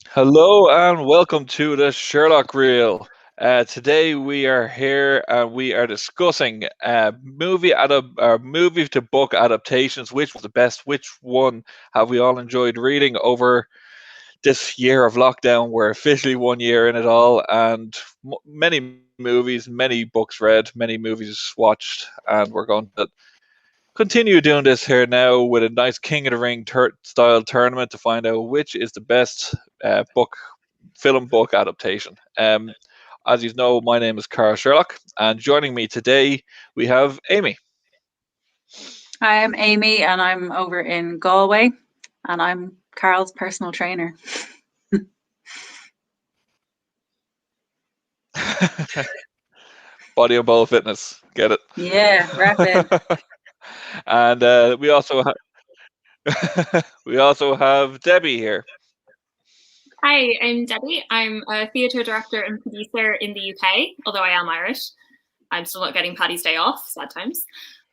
Hello and welcome to the Sherlock Reel. Today we are here and we are discussing movie to book adaptations. Which was the best? Which one have we all enjoyed reading over this year of lockdown? We're officially 1 year in it all, and many movies, many books read, many movies watched, and we're going to continue doing this here now with a nice King of the Ring style tournament to find out which is the best film book adaptation. As you know, my name is Carl Sherlock, and joining me today we have Amy. Hi, I'm Amy, and I'm over in Galway, and I'm Carl's personal trainer. Body and ball fitness, get it? Yeah, rapid. And we also have Debbie here. Hi, I'm Debbie. I'm a theatre director and producer in the UK, although I am Irish. I'm still not getting Paddy's Day off, sad times.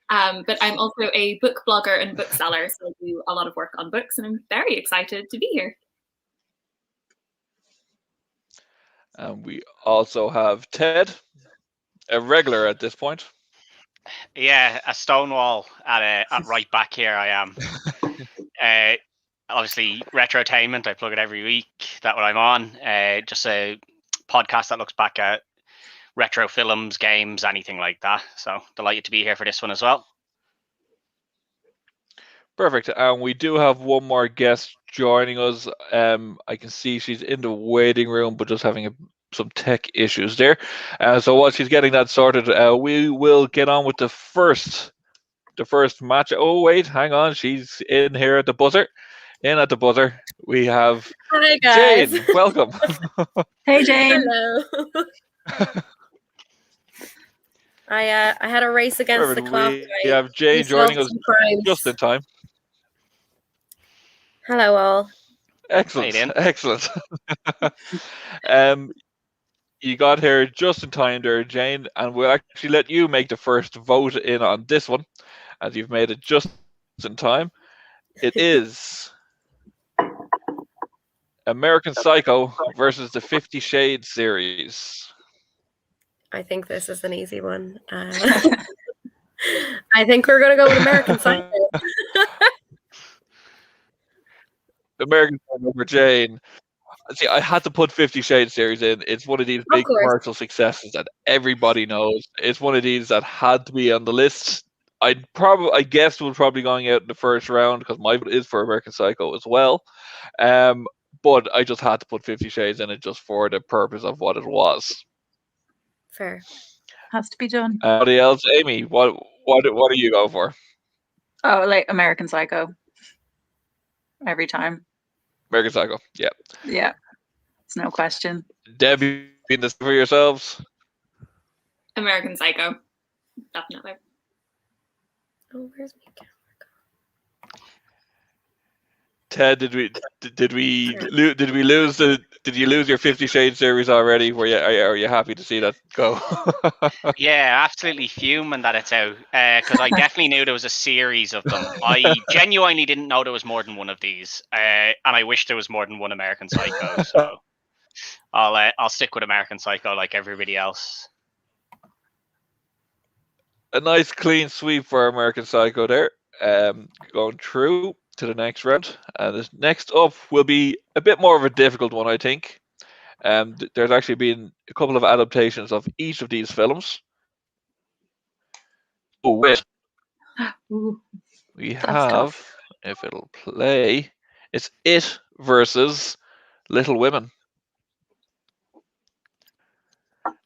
But I'm also a book blogger and bookseller, so I do a lot of work on books, and I'm very excited to be here. And we also have Ted, a regular at this point. Yeah, a Stonewall at right back here. I am. Obviously, Retrotainment. I plug it every week. That's what I'm on. Just a podcast that looks back at retro films, games, anything like that. So delighted to be here for this one as well. Perfect. And we do have one more guest joining us. I can see she's in the waiting room, but just having some tech issues there. So while she's getting that sorted, we will get on with the first match. Oh wait, hang on, she's in here at the buzzer. In at the buzzer, we have Hi guys. Jane. Welcome. Hey Jane. Hello. I had a race against Perfect. the clock. We have Jane joining us just in time. Hello all. Excellent. Excellent. You got here just in time there, Jane, and we'll actually let you make the first vote in on this one, as you've made it just in time. It is American Psycho versus the 50 Shades series. I think this is an easy one. I think we're going to go with American Psycho. American Psycho for Jane. See, I had to put 50 Shades series in. It's one of these big commercial successes that everybody knows. It's one of these that had to be on the list. I guess we're probably going out in the first round because my vote is for American Psycho as well. But I just had to put 50 Shades in it just for the purpose of what it was. Fair. Has to be done. Anybody else? Amy, what are you going for? Oh, like American Psycho. Every time. American Psycho, yeah. Yeah, it's no question. Debbie, being this for yourselves? American Psycho, definitely. Oh, where's my camera? Ted, did you lose your 50 Shades series already? Are you happy to see that go? Yeah, absolutely fuming that it's out, because I definitely knew there was a series of them. I genuinely didn't know there was more than one of these, and I wish there was more than one American Psycho. So I'll stick with American Psycho like everybody else. A nice clean sweep for American Psycho there. Going through to the next round, and this next up will be a bit more of a difficult one, I think. There's actually been a couple of adaptations of each of these films. Oh wait, we have, if it'll play, it's It versus Little Women.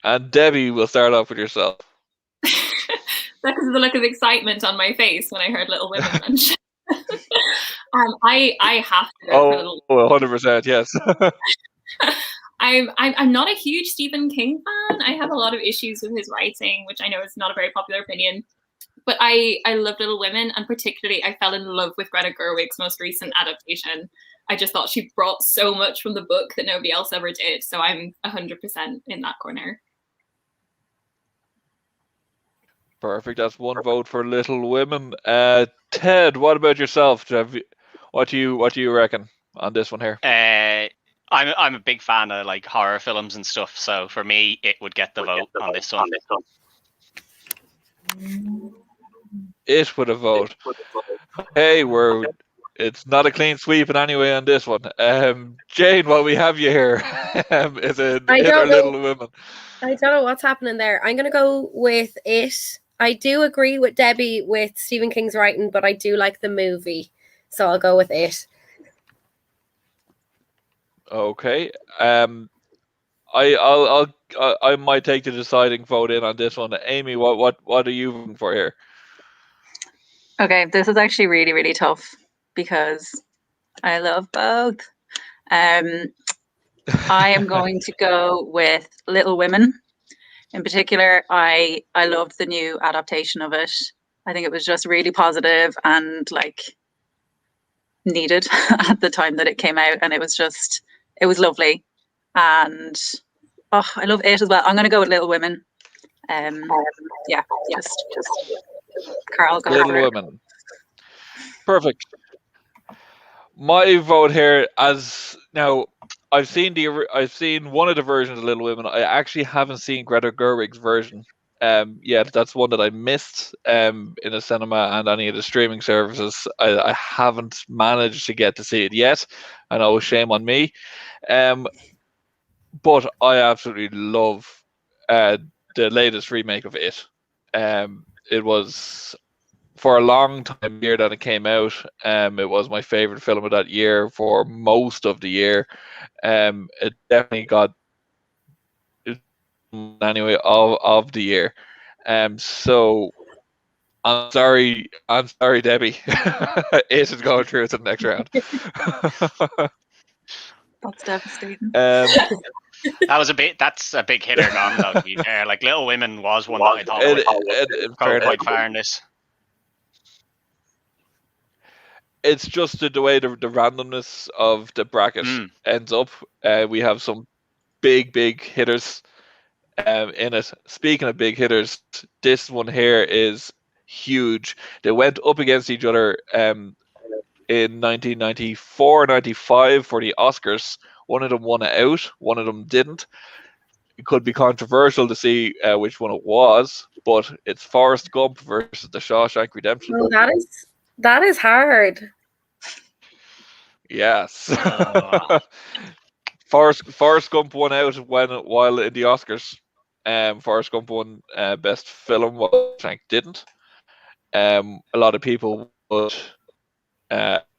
And Debbie, will start off with yourself. Because of the look of excitement on my face when I heard Little Women mentioned. I have to go for Little Women. 100%, yes. I'm not a huge Stephen King fan. I have a lot of issues with his writing, which I know is not a very popular opinion. But I love Little Women, and particularly I fell in love with Greta Gerwig's most recent adaptation. I just thought she brought so much from the book that nobody else ever did. So I'm 100% in that corner. Perfect. That's one vote for Little Women. Ted, what about yourself? What do you reckon on this one here? I'm a big fan of like horror films and stuff, so for me, it would get the vote on this one. It would have vote. Hey, it's not a clean sweep in any way on this one. Jane, what we have you here is a It or Little Women. I don't know what's happening there. I'm going to go with It. I do agree with Debbie with Stephen King's writing, but I do like the movie, so I'll go with It. Okay. I might take the deciding vote in on this one. Amy, what are you voting for here? Okay, this is actually really, really tough because I love both. I am going to go with Little Women. In particular, I loved the new adaptation of it. I think it was just really positive and like needed at the time that it came out, and it was lovely. And I love It as well. I'm going to go with Little Women. Yeah, just Carl, go Little Women. Perfect. My vote here, as now, I've seen one of the versions of Little Women. I actually haven't seen Greta Gerwig's version. Yet that's one that I missed in the cinema and any of the streaming services. I haven't managed to get to see it yet. I know, shame on me. But I absolutely love the latest remake of It. It was, for a long time, the year that it came out, it was my favorite film of that year for most of the year. It definitely got anyway of the year. So I'm sorry, Debbie. It is going through to the next round. That's devastating. That's a big hitter gone though, to be fair. Like Little Women was one that I thought would go quite far in this. It's just the way the randomness of the bracket ends up. We have some big hitters in it. Speaking of big hitters, this one here is huge. They went up against each other in 1994-95 for the Oscars. One of them won it out, one of them didn't. It could be controversial to see which one it was, but it's Forrest Gump versus the Shawshank Redemption. Oh, that is hard. Yes. Forrest Gump won out while in the Oscars. Forrest Gump won Best Film, while Shawshank didn't. A lot of people would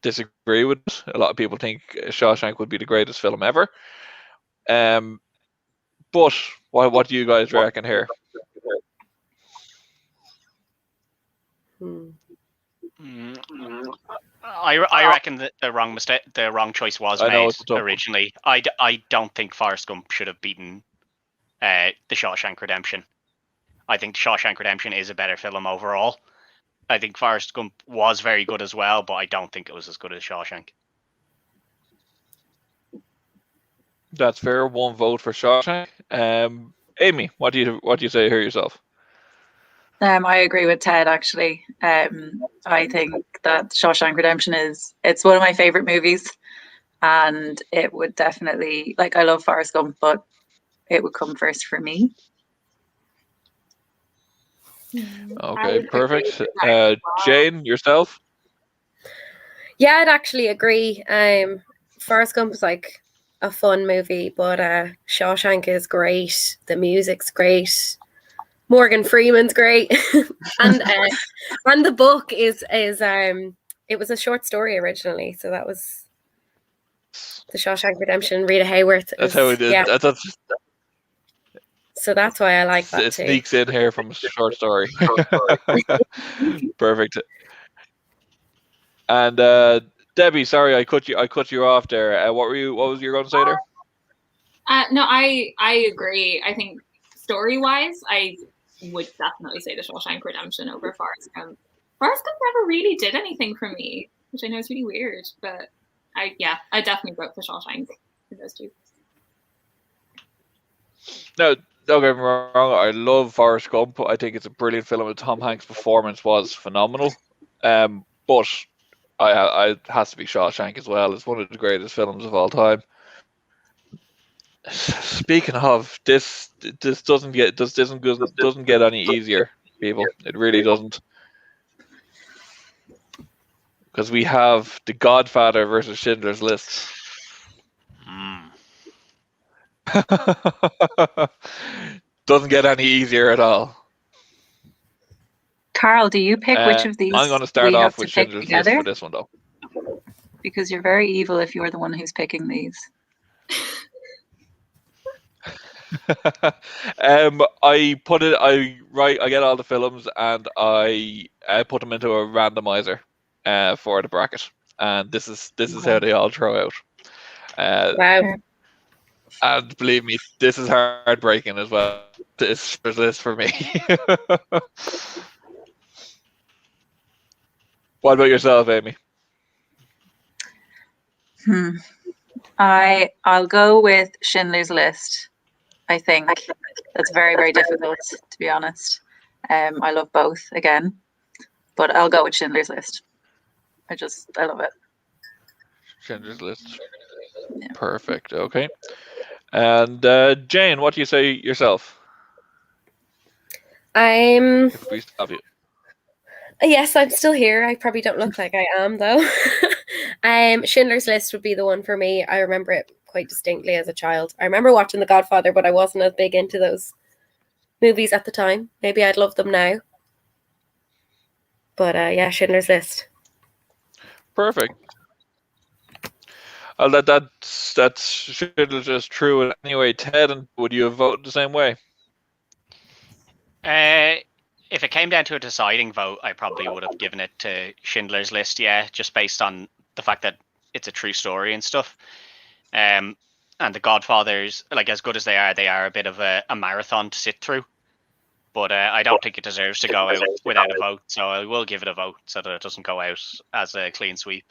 disagree with it. A lot of people think Shawshank would be the greatest film ever. But what do you guys reckon here? I reckon that the wrong choice was made originally. I don't think Forrest Gump should have beaten the Shawshank Redemption. I think Shawshank Redemption is a better film overall. I think Forrest Gump was very good as well, but I don't think it was as good as Shawshank. That's fair. One vote for Shawshank. Amy, what do you say here yourself? I agree with Ted, actually. I think that Shawshank Redemption it's one of my favorite movies, and it would definitely, like, I love Forrest Gump, but it would come first for me. Okay, perfect. Jane, yourself? Yeah, I'd actually agree. Forrest Gump is like a fun movie, but Shawshank is great. The music's great. Morgan Freeman's great, and the book is it was a short story originally, so that was the Shawshank Redemption. Rita Hayworth. That's how we did. Yeah. That's So that's why I like that it too. sneaks in here from a short story. Perfect. And Debbie, sorry, I cut you off there. What was you going to say there? No, I agree. I think story-wise, I would definitely say the Shawshank Redemption over Forrest Gump. Forrest Gump never really did anything for me, which I know is really weird, but I definitely vote for Shawshank for those two. No, don't get me wrong. I love Forrest Gump. I think it's a brilliant film, and Tom Hanks' performance was phenomenal. But it has to be Shawshank as well. It's one of the greatest films of all time. Speaking of, this doesn't get any easier, people. It really doesn't. Because we have The Godfather versus Schindler's List. Doesn't get any easier at all. Carl, do you pick which of these I'm going to start we have off with to pick Schindler's together? List for this one, though. Because you're very evil if you're the one who's picking these. I get all the films and I put them into a randomizer for the bracket, and this is how they all throw out. Wow. And believe me, this is heartbreaking as well. This for me. What about yourself, Amy? I'll go with Schindler's List. I think that's very, very difficult, to be honest. I love both again, but I'll go with Schindler's List. I love it. Schindler's List. Yeah. Perfect. Okay. And Jane, what do you say yourself? If we stop you. Yes, I'm still here. I probably don't look like I am, though. Schindler's List would be the one for me. I remember it quite distinctly as a child. I remember watching The Godfather, but I wasn't as big into those movies at the time. Maybe I'd love them now. But yeah, Schindler's List. Perfect. That's Schindler's List true. And anyway, Ted, and would you have voted the same way? If it came down to a deciding vote, I probably would have given it to Schindler's List, yeah, just based on the fact that it's a true story and stuff. And The Godfathers, like, as good as they are a bit of a marathon to sit through. But I don't think it deserves to go out without a vote, so I will give it a vote so that it doesn't go out as a clean sweep.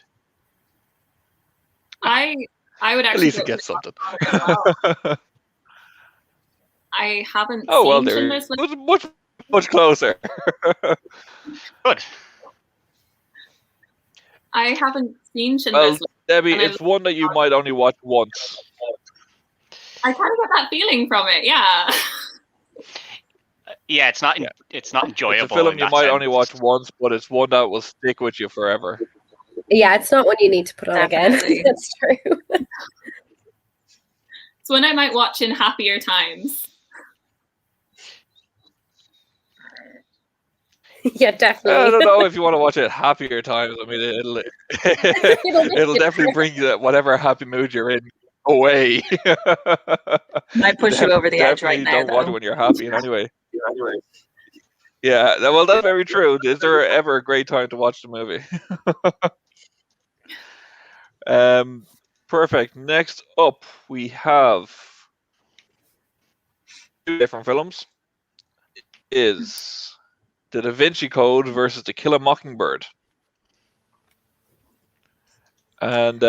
I would actually. At least it gets something. I haven't Oh, well, seen there Schindler's List. was much closer. Good. I haven't seen Schindler's Well, List. Debbie, and it's one that you might only watch once. I kind of get that feeling from it, yeah. Yeah, it's not enjoyable. It's a film in you that might sense. only watch once, but it's one that will stick with you forever. Yeah, it's not one you need to put on Definitely. again. That's true. It's one I might watch in happier times. Yeah, definitely. I don't know if you want to watch it at happier times. I mean, it'll definitely bring you whatever happy mood you're in away. Might push you over the edge right now, Don't watch it though. when you're happy in any way. Yeah, well, that's very true. Is there ever a great time to watch the movie? Perfect. Next up, we have two different films. Is The Da Vinci Code versus To Kill a Mockingbird. And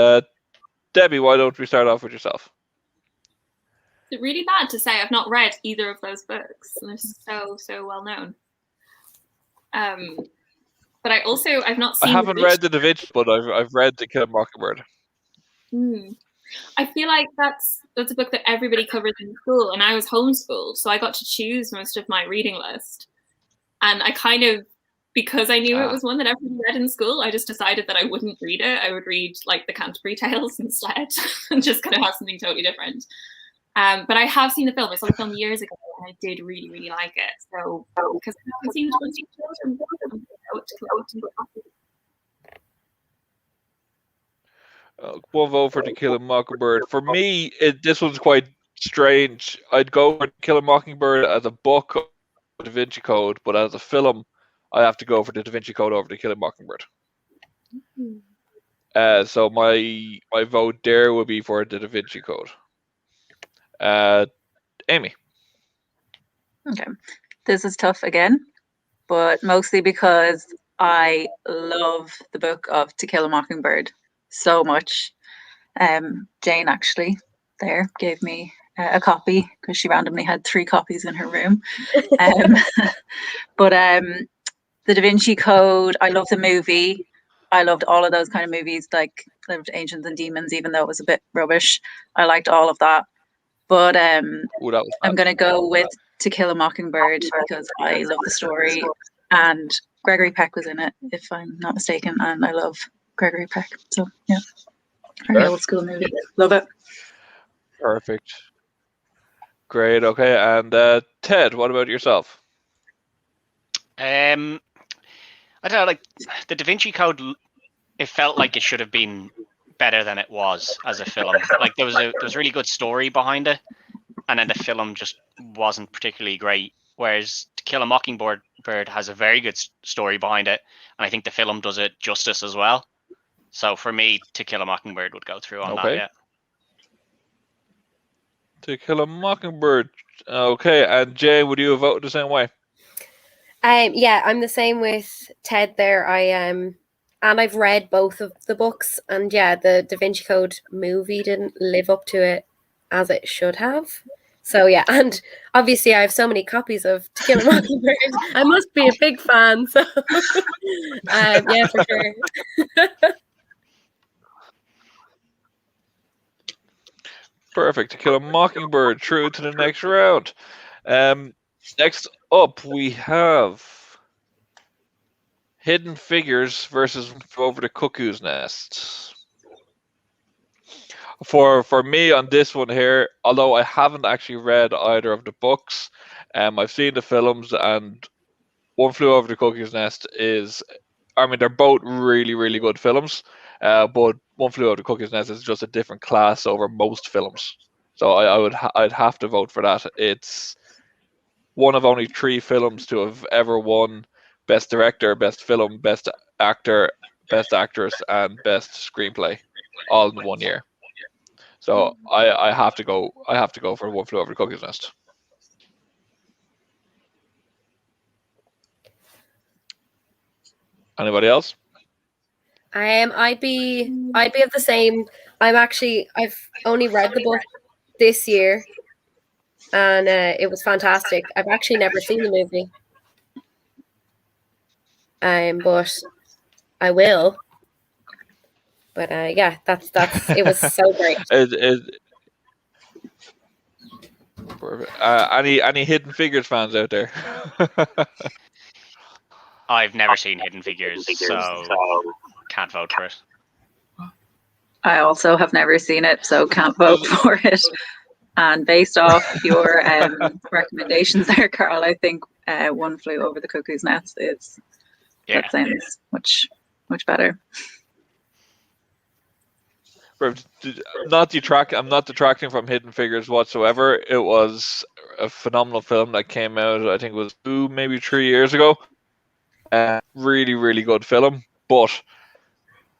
Debbie, why don't we start off with yourself? Is it really bad to say I've not read either of those books? And they're so well known. But I've not seen. I haven't read The Da Vinci, but I've read To Kill a Mockingbird. I feel like that's a book that everybody covers in school, and I was homeschooled, so I got to choose most of my reading list. And I kind of, because I knew it was one that everybody read in school, I just decided that I wouldn't read it. I would read like the Canterbury Tales instead, and just kind of have something totally different. But I have seen the film. I saw the film years ago, and I did really, really like it. So because I haven't seen it, one vote for To Kill a Mockingbird. For me, this one's quite strange. I'd go for To Kill a Mockingbird as a book of Da Vinci Code, but as a film, I have to go for The Da Vinci Code over To Kill a Mockingbird. So my vote there would be for The Da Vinci Code. Amy. Okay. This is tough again, but mostly because I love the book of To Kill a Mockingbird so much. Jane actually there gave me a copy because she randomly had 3 copies in her room. But The Da Vinci Code, I love the movie. I loved all of those kind of movies, like loved Ancients and Demons, even though it was a bit rubbish. I liked all of that. But Ooh, that was I'm bad. going to go with To Kill a Mockingbird because I love the story, and Gregory Peck was in it, if I'm not mistaken, and I love Gregory Peck. So yeah, very old school movie. Love it. Perfect. Great. Okay. And Ted, what about yourself? I don't know, like the Da Vinci Code. It felt like it should have been better than it was as a film. Like there was a really good story behind it, and then the film just wasn't particularly great. Whereas To Kill a Mockingbird has a very good story behind it, and I think the film does it justice as well. So for me, To Kill a Mockingbird would go through on that. Okay. Yeah. To Kill a Mockingbird. Okay. And Jane, would you have voted the same way? Yeah, I'm the same with Ted there. And I've read both of the books, and yeah, the Da Vinci Code movie didn't live up to it as it should have. So yeah, and obviously I have so many copies of To Kill a Mockingbird. I must be a big fan. So yeah, for sure. Perfect. To Kill a Mockingbird. Through to the next round. Next up, we have Hidden Figures versus Over the Cuckoo's Nest. For me on this one here, although I haven't actually read either of the books, I've seen the films, and One Flew Over the Cuckoo's Nest is, I mean, they're both really, really good films, but One Flew Over the Cuckoo's Nest is just a different class over most films. So I'd have to vote for that. It's one of only 3 films to have ever won Best Director, Best Film, Best Actor, Best Actress, and Best Screenplay, all in 1 year. So I have to go. I have to go for One Flew Over the Cuckoo's Nest. Anybody else? I'd be of the same. I've only read the book this year, and it was fantastic. I've actually never seen the movie, but I will. But yeah, that's it was so great. Perfect. Any Hidden Figures fans out there? I've never seen Hidden Figures, so can't vote for it. I also have never seen it, so can't vote for it. And based off your recommendations there, Carl, I think One Flew Over the Cuckoo's Nest is that sounds much better. I'm not detracting from Hidden Figures whatsoever. It was a phenomenal film that came out, I think it was 2, maybe 3 years ago. Really, really good film, but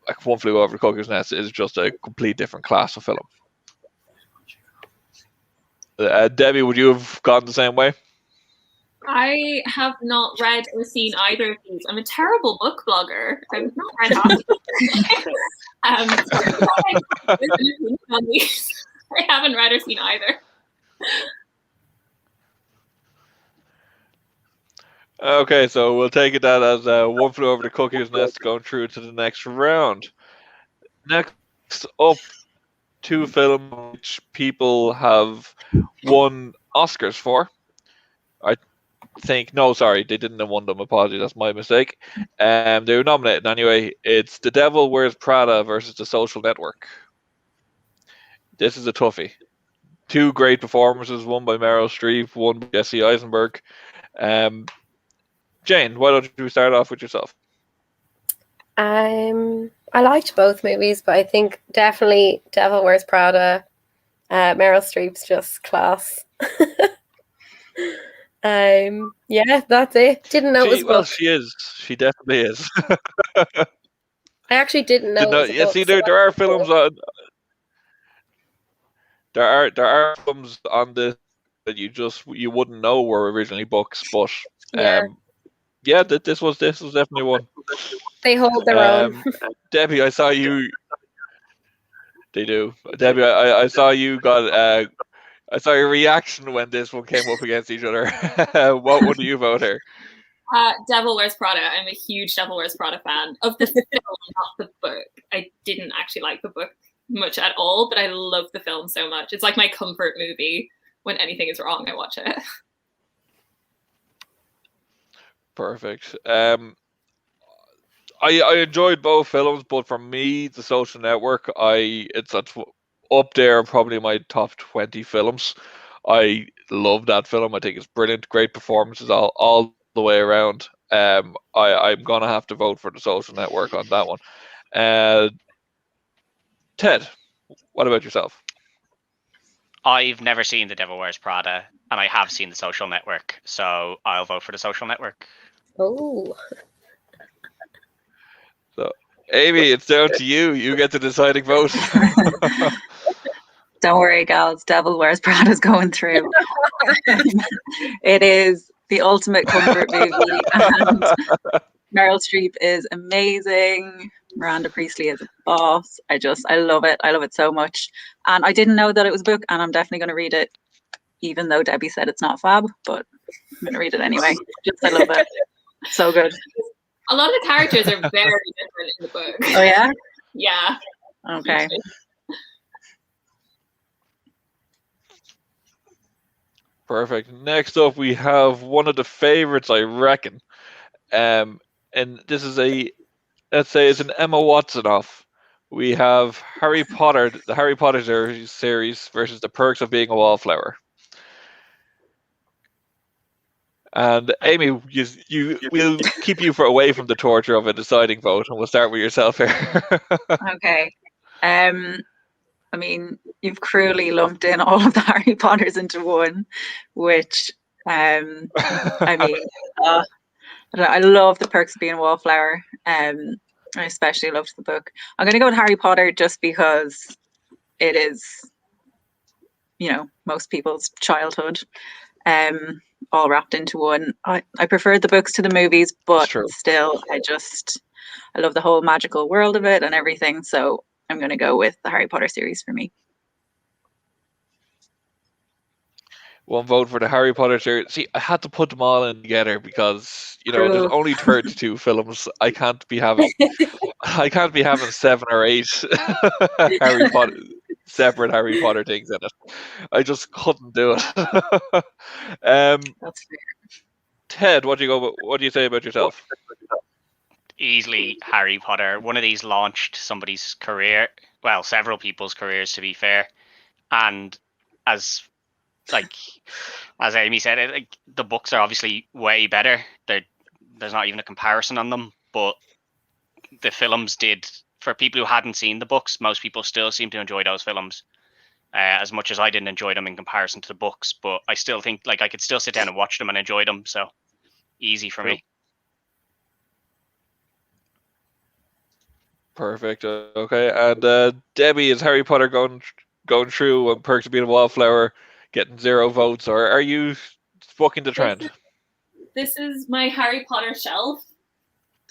like One Flew Over the Cuckoo's Nest is just a complete different class of film. Debbie, would you have gone the same way? I have not read or seen either of these. I'm a terrible book blogger. I've not read half of these. I haven't read or seen either. Okay, so we'll take it that as One Flew Over the Cuckoo's Nest going through to the next round. Next up, 2 films which people have won Oscars for. I think, no, sorry, they didn't win them. Apologies, that's my mistake. They were nominated anyway. It's The Devil Wears Prada versus The Social Network. This is a toughie. 2 great performances, one by Meryl Streep, one by Jesse Eisenberg. Jane, why don't you start off with yourself? I liked both movies, but I think definitely Devil Wears Prada. Meryl Streep's just class. Yeah, that's it. Didn't know it was a book. Well, she is. She definitely is. I actually didn't know. It was a book, see, there are films on. There are films on this that you wouldn't know were originally books, but yeah, this was definitely one. They hold their own. Debbie, I saw you. They do. Debbie, I saw you got. I saw your reaction when this one came up against each other. What would you vote here? Devil Wears Prada. I'm a huge Devil Wears Prada fan of the film, not the book. I didn't actually like the book much at all, but I love the film so much. It's like my comfort movie. When anything is wrong, I watch it. Perfect. I enjoyed both films, but for me, The Social Network, it's up there, probably my top 20 films. I love that film. I think it's brilliant. Great performances all the way around. I'm gonna have to vote for The Social Network on that one. Ted, what about yourself? I've never seen The Devil Wears Prada, and I have seen The Social Network, so I'll vote for The Social Network. Oh. So, Amy, it's down to you. You get the deciding vote. Don't worry, gals. Devil Wears Prada's going through. It is the ultimate comfort movie, and Meryl Streep is amazing. Miranda Priestley is a boss. I love it. I love it so much. And I didn't know that it was a book, and I'm definitely going to read it, even though Debbie said it's not fab, but I'm going to read it anyway. I love it. So good. A lot of the characters are very different in the book. Oh, yeah? Yeah. Okay. Perfect. Next up, we have one of the favorites, I reckon. And this is let's say it's an Emma Watson off. We have Harry Potter, the Harry Potter series versus The Perks of Being a Wallflower. And Amy, we'll keep you away from the torture of a deciding vote, and we'll start with yourself here. Okay. I mean, you've cruelly lumped in all of the Harry Potters into one, which, I mean, I love The Perks of Being a Wallflower. I especially loved the book. I'm going to go with Harry Potter just because it is, most people's childhood, all wrapped into one. I preferred the books to the movies, but still, I love the whole magical world of it and everything. So I'm going to go with the Harry Potter series for me. One vote for the Harry Potter series. See, I had to put them all in together because there's only 32 films. I can't be having 7 or 8 Harry Potter separate Harry Potter things in it. I just couldn't do it. That's fair. Ted, what do you say about yourself? Easily Harry Potter. One of these launched somebody's career, well, several people's careers, to be fair. And as Amy said, the books are obviously way better. There's not even a comparison on them, but the films did. For people who hadn't seen the books, most people still seem to enjoy those films as much as I didn't enjoy them in comparison to the books. But I still think I could still sit down and watch them and enjoy them. So easy for me. Perfect. Okay, and Debbie, is Harry Potter going through and Perks of Being a Wallflower getting 0 votes, or are you bucking the trend? This is my Harry Potter shelf.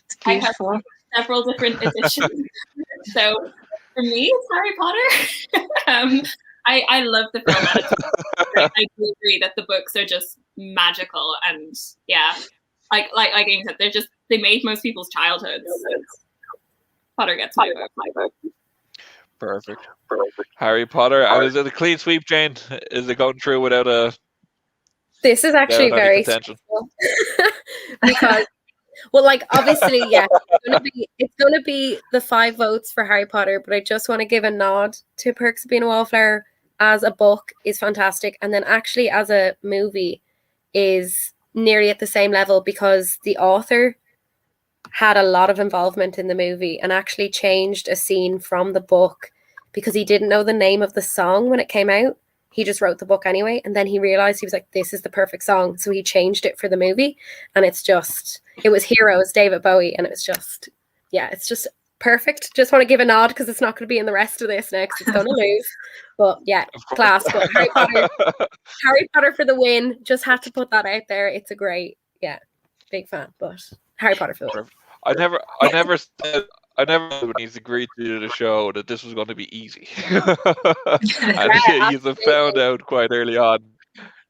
It's beautiful. I have several different editions. So for me, it's Harry Potter. I love the film adaptation. I do agree that the books are just magical, and yeah, like Amy said, they made most people's childhoods. Potter gets my vote. Perfect. Harry Potter. And is it a clean sweep, Jane? Is it going through without a... This is actually very stressful. Because, well, obviously, yeah, it's going to be the 5 votes for Harry Potter, but I just want to give a nod to Perks of Being a Wallflower. As a book is fantastic, and then actually as a movie is nearly at the same level, because the author had a lot of involvement in the movie and actually changed a scene from the book because he didn't know the name of the song when it came out. He just wrote the book anyway, and then he realized, he was like, this is the perfect song, so he changed it for the movie, and it was Heroes, David Bowie, and it's just perfect. Just want to give a nod because it's not going to be in the rest of this next. It's going to lose, but yeah, class. But Harry Potter for the win. Just had to put that out there. It's a great, big fan, but Harry Potter for the win. I never said when he's agreed to do the show that this was going to be easy. And you've found out quite early on.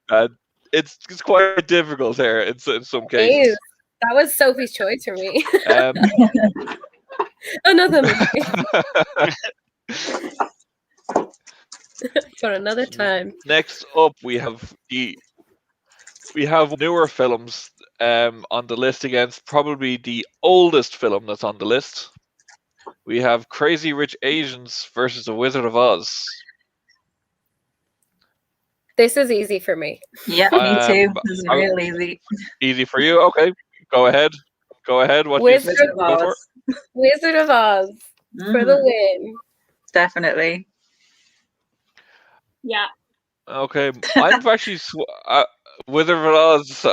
And it's quite difficult here in some cases. That was Sophie's choice for me. Um, Another movie. For another time. next up, we have newer films on the list against probably the oldest film that's on the list. We have Crazy Rich Asians versus The Wizard of Oz. This is easy for me. Yeah, me too. This is real easy. Easy for you? Okay, go ahead. Go ahead. What Wizard you of go for? Oz. Wizard of Oz for the win. Definitely. Yeah. Okay, I'm actually Wizard of Oz.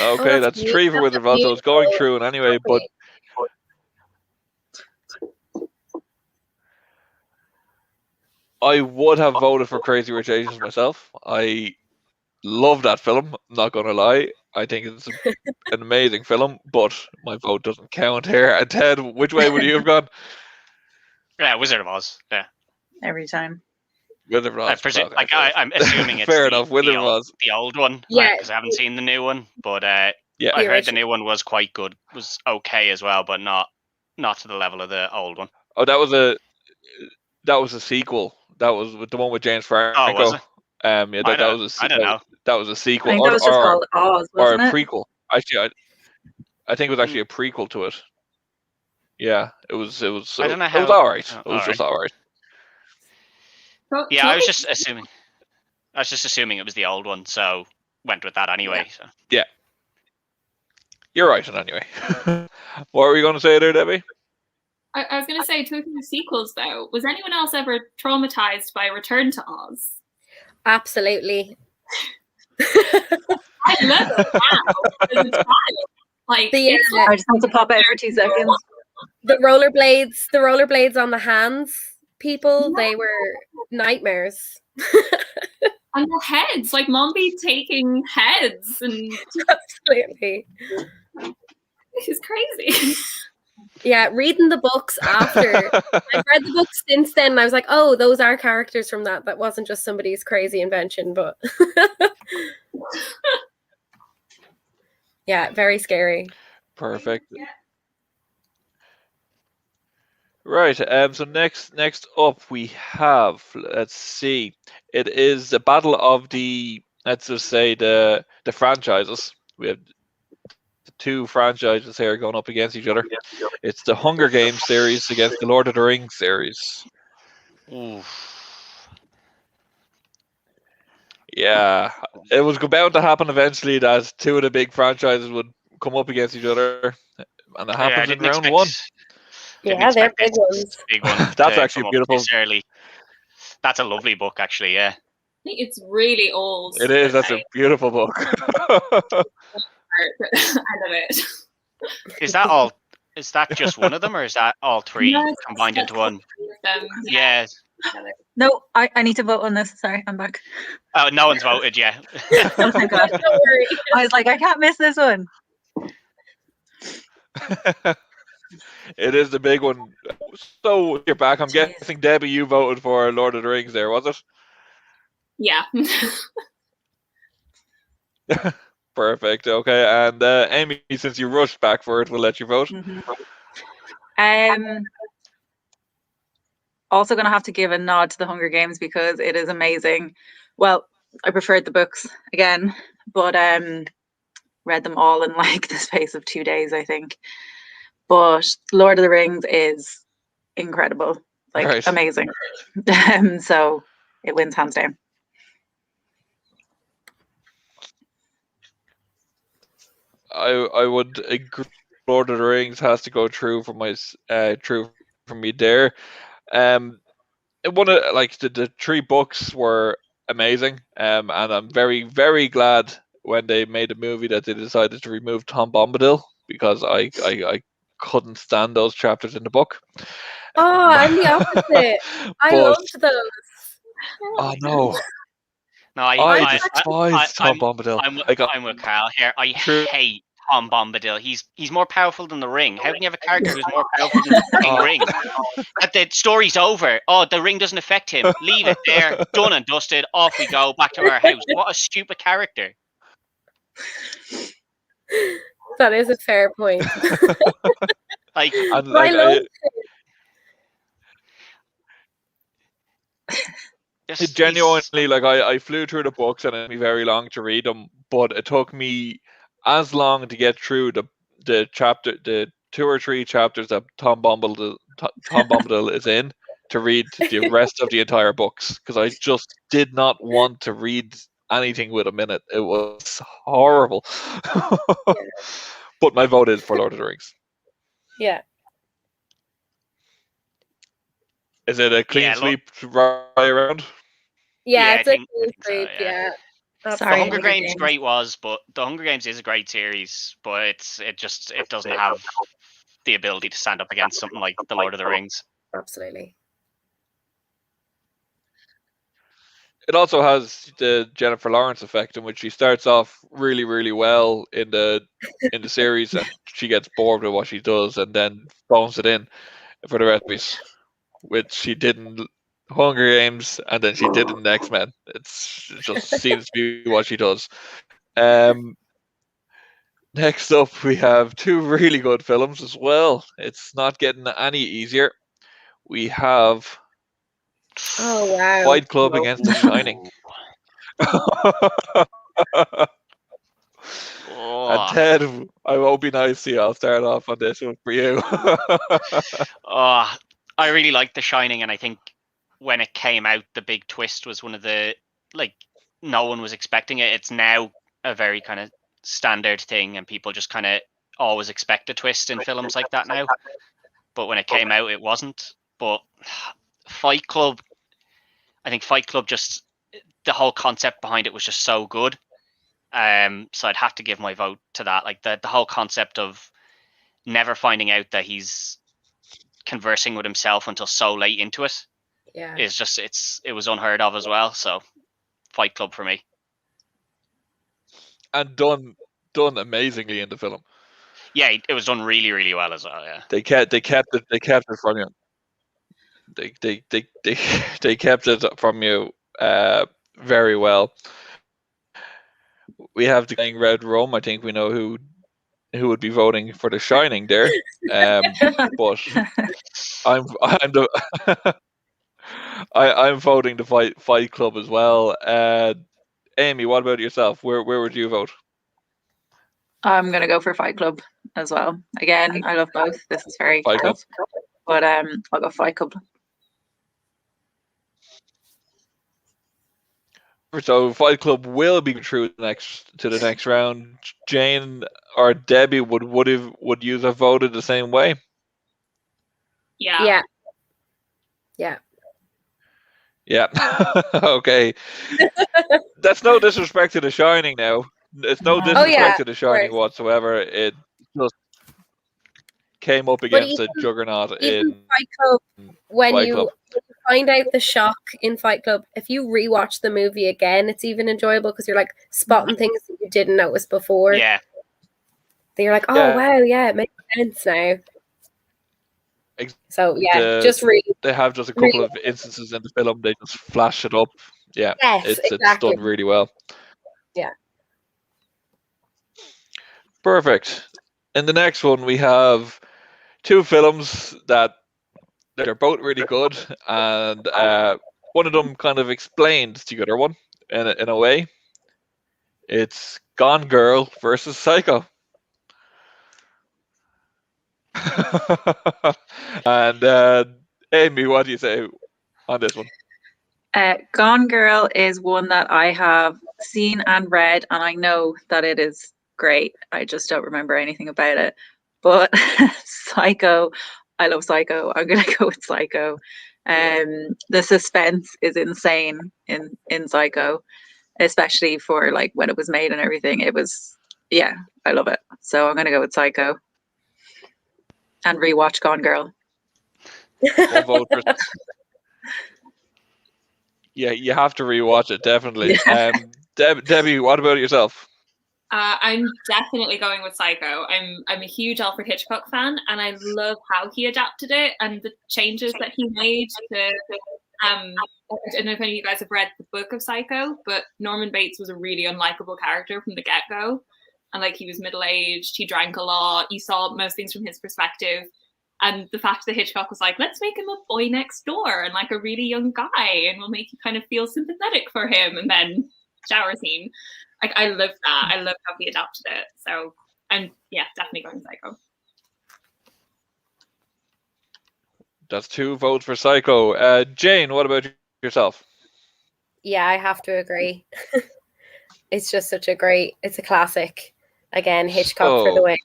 Okay, that's that's 3 for Wizard of Oz. I was going through it anyway, but I would have voted for Crazy Rich Asians myself. I love that film. I'm not gonna lie. I think it's an amazing film, but my vote doesn't count here. And Ted, which way would you have gone? Yeah, Wizard of Oz. Yeah. Every time. Wizard of Oz. I'm assuming it's fair enough. Wizard of Oz, the old one. Yeah, because I haven't seen the new one, but yeah, I heard the new one was quite good. Was okay as well, but not to the level of the old one. Oh, that was a sequel. That was the one with James Franco. Oh, was it? Yeah, that was a sequel. I don't know. That was a sequel. I think that was just called Oz, or wasn't a it? prequel. Actually, I think it was actually a prequel to it. Yeah, it was. I don't know how. It was all right. It was just all right. Yeah, I was just assuming it was the old one, so went with that anyway. Yeah. So. Yeah, you're right. Anyway, what were you going to say there, Debbie? I was going to say, talking of sequels, though, was anyone else ever traumatized by Return to Oz? Absolutely. I love it now as a child. Like, I just want to pop out for 2 seconds. The rollerblades on the hands, people, they were nightmares. And the heads, like Mombi taking heads, and Absolutely. this is crazy. Yeah, reading the books after. I've read the books since then, and I was like, oh, those are characters from that. That wasn't just somebody's crazy invention, but yeah, very scary. Perfect. Right. So next up we have, let's see, it is the battle of the, let's just say, the franchises. We have 2 franchises here going up against each other. It's the Hunger Games series against the Lord of the Rings series. Yeah, it was bound to happen eventually that 2 of the big franchises would come up against each other, and it happens in round 1. Yeah, they're big ones. Big one. That's actually beautiful. That's a lovely book, actually. Yeah. I think it's really old. It is. That's a beautiful book. I love it. Is that all? Is that just one of them, or is that all 3 combined into one? Yeah. No, I need to vote on this. Sorry, I'm back. Oh, no one's voted yet. Oh my God. Don't worry. I was like, I can't miss this one. It is the big one. So you're back. I'm guessing, Debbie, you voted for Lord of the Rings there, was it? Yeah. Perfect. Okay. And Amy, since you rushed back for it, we'll let you vote. Also going to have to give a nod to the Hunger Games because it is amazing. Well, I preferred the books again, but read them all in like the space of 2 days, I think. But Lord of the Rings is incredible, like amazing. So it wins hands down. I would agree. Lord of the Rings has to go through for me there. One of the 3 books were amazing, and I'm very, very glad when they made a movie that they decided to remove Tom Bombadil, because I couldn't stand those chapters in the book. Oh, I'm the opposite. I loved those. Oh no. No, I despise Tom Bombadil. I'm with Carl here. I hate Tom Bombadil. He's more powerful than the Ring. How can you have a character who's more powerful than the Ring? The story's over. Oh, the Ring doesn't affect him. Leave it there. Done and dusted. Off we go. Back to our house. What a stupid character. That is a fair point. Like, And But I like love just it genuinely, like I flew through the books and it took me very long to read them, but it took me as long to get through the chapter, the 2 or 3 chapters that Tom Bombadil is in, to read the rest of the entire books, because I just did not want to read anything with him in it. It was horrible. But my vote is for Lord of the Rings. Yeah. Is it a clean Yeah, sweep right around? Yeah, I it's a think cool so, group, yeah. yeah. The Sorry, Hunger Hunger Games Games. The Hunger Games is a great series, but it doesn't have the ability to stand up against something like The Lord of the Rings. Absolutely. It also has the Jennifer Lawrence effect, in which she starts off really, really well in the series, and she gets bored with what she does, and then phones it in for the rest of it, which she did in Hunger Games, and then she did in X-Men. It just seems to be what she does. Next up, we have 2 really good films as well. It's not getting any easier. We have Oh wow. Fight Club against The Shining. And Ted, I won't be nice to you. I'll start off on this one for you. I really like The Shining, and I think when it came out, the big twist was one of the, like, no one was expecting it. It's now a very kind of standard thing, and people just kind of always expect a twist in films like that now. But when it came out, it wasn't. But Fight Club, I think Fight Club, just the whole concept behind it was just so good. So I'd have to give my vote to that. Like the whole concept of never finding out that he's conversing with himself until so late into it Yeah. is just it was unheard of as well. So Fight Club for me. And done amazingly in the film. Yeah, it was done really, really well as well. Yeah, They kept it from you. They kept it from you very well. We have Declaring Red Rum. I think we know who would be voting for The Shining there. But I'm I'm voting the Fight Club as well. Amy, what about yourself? Where would you vote? I'm gonna go for Fight Club as well. Again, I love both. This is very Fight Club. tough, but I'll go Fight Club. So Fight Club will be through to the next round. Jane or Debbie, would you have voted the same way? Yeah. Okay. That's no disrespect to The Shining now. It's no disrespect to The Shining whatsoever. It just came up against a juggernaut in Fight Club. When Fight you Club. find out the shock in Fight Club, if you rewatch the movie again, it's even enjoyable because you're like spotting things that you didn't notice before. Yeah. Then you're like, oh Yeah. wow, yeah, it makes sense now. So yeah, just read. They have just a couple of instances in the film. They just flash it up. Yeah, Yes, it's done really well. Yeah. Perfect. In the next one, we have 2 films that they're both really good, and one of them kind of explains the other one in a way. It's Gone Girl versus Psycho. And Amy, what do you say on this one? Gone Girl is one that I have seen and read, and I know that it is great. I just don't remember anything about it. But Psycho, I love Psycho. I'm gonna go with Psycho. The suspense is insane in Psycho, especially for like when it was made and everything. It was, yeah, I love it. So I'm gonna go with Psycho and rewatch Gone Girl. One vote for Yeah, you have to rewatch it, definitely. Yeah. Debbie, what about yourself? I'm definitely going with Psycho. I'm a huge Alfred Hitchcock fan, and I love how he adapted it and the changes that he made to. I don't know if any of you guys have read the book of Psycho, but Norman Bates was a really unlikable character from the get-go. and like he was middle-aged, he drank a lot, you saw most things from his perspective. And the fact that Hitchcock was like, let's make him a boy next door and like a really young guy, and we'll make you kind of feel sympathetic for him, and then shower scene. Like, I love that. I love how he adapted it. So I'm definitely going Psycho. That's 2 votes for Psycho. Jane, what about yourself? Yeah, I have to agree. It's just such a great, it's a classic. Again, Hitchcock for the win.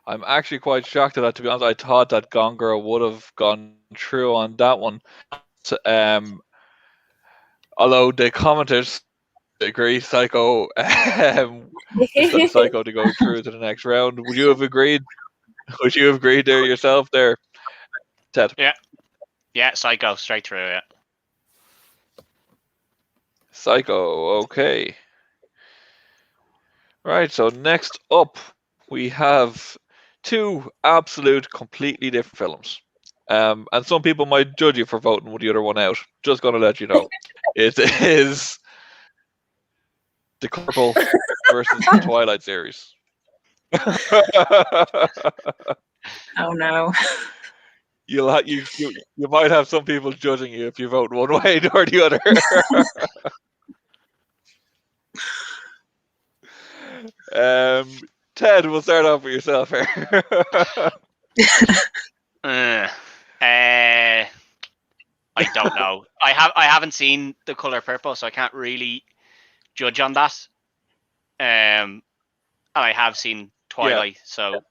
I'm actually quite shocked at that, to be honest. I thought that Gone Girl would have gone through on that one. Although the commenters agree Psycho, Psycho to go through to the next round. Would you have agreed? Would you have agreed there yourself there, Ted? Yeah, Psycho, straight through, yeah. Psycho, okay. Right, so next up we have 2 absolute, completely different films. And some people might judge you for voting with the other one out. Just going to let you know. It is The Purple versus the Twilight series. Oh no. You might have some people judging you if you vote one way or the other. Ted, we'll start off with yourself here. I don't know. I haven't seen The Color Purple, so I can't really judge on that. And I have seen Twilight, so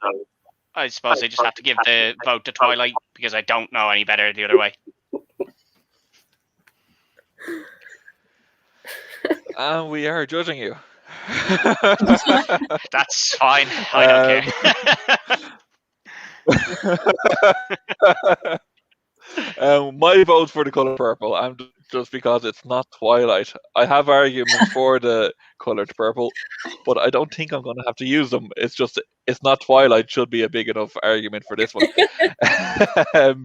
I suppose I just have to give the vote to Twilight because I don't know any better the other way. And we are judging you. That's fine. I don't care. My vote for The Color Purple, I'm just because it's not Twilight. I have arguments for The Color Purple, but I don't think I'm going to have to use them. It's just it's not Twilight should be a big enough argument for this one.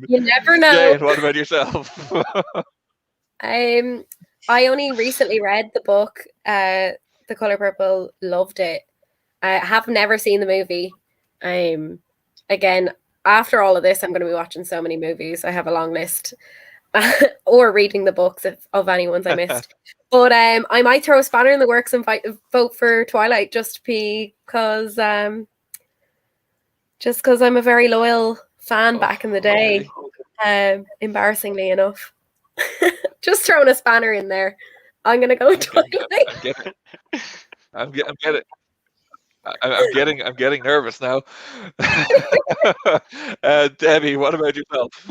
You never know. Jane, what about yourself? I only recently read the book, The Color Purple. Loved it. I have never seen the movie. Again, after all of this, I'm going to be watching so many movies. I have a long list, or reading the books of any ones I missed. But I might throw a spanner in the works and vote for Twilight just because I'm a very loyal fan back in the day. Embarrassingly enough. Just throwing a spanner in there. I'm gonna go with Twilight. I'm getting nervous now. Debbie, what about yourself?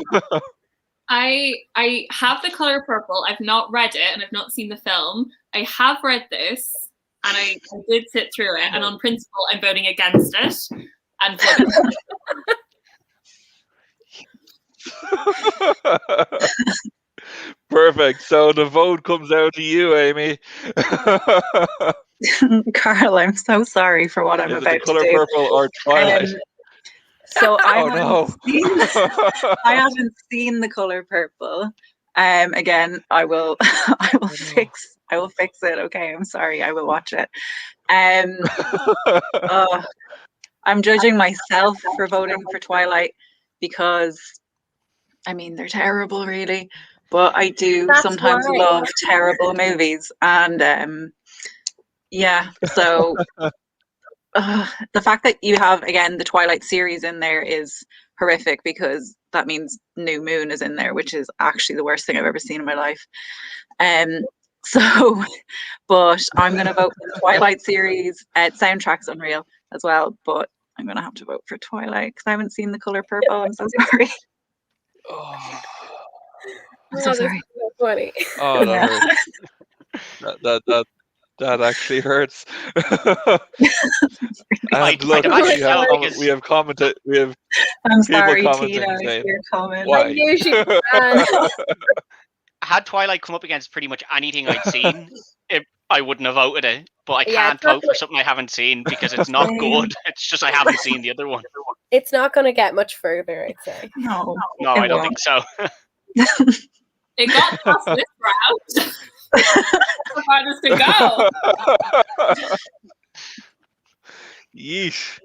I have The Color Purple. I've not read it and I've not seen the film. I have read this and I did sit through it, and on principle I'm voting against it. And Perfect. So the vote comes down to you, Amy. Carl, I'm so sorry for what I'm about to do. Color Purple or Twilight? So I I haven't seen The Color Purple. Again, I will fix it. Okay, I'm sorry. I will watch it. I'm judging myself for voting for Twilight because, I mean, they're terrible, really. But I do sometimes love terrible movies, and so the fact that you have, again, the Twilight series in there is horrific because that means New Moon is in there, which is actually the worst thing I've ever seen in my life. But I'm going to vote for the Twilight series. Soundtrack's unreal as well, but I'm going to have to vote for Twilight because I haven't seen The Color Purple. I'm so sorry. I'm so sorry. So funny. Oh, that hurts. That actually hurts. And look, we have commented. I'm sorry, people Tina, commenting saying, your comment. why? I knew she was. Had Twilight come up against pretty much anything I'd seen, I wouldn't have voted it. But I can't vote for something I haven't seen because it's not good. It's just I haven't seen the other one. It's not going to get much further, I'd say. No, I don't think so. it got past this round. The farthest to go. Yeesh.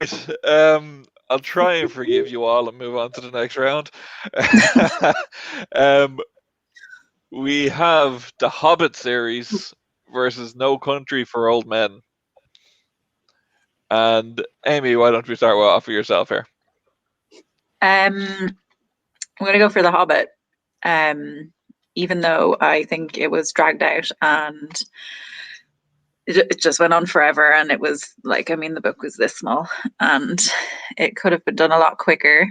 Right. I'll try and forgive you all and move on to the next round. We have the Hobbit series versus No Country for Old Men. And Amy, why don't we start off with yourself here? I'm gonna go for The Hobbit. Even though I think it was dragged out and it just went on forever, and it was like, I mean, the book was this small, and it could have been done a lot quicker.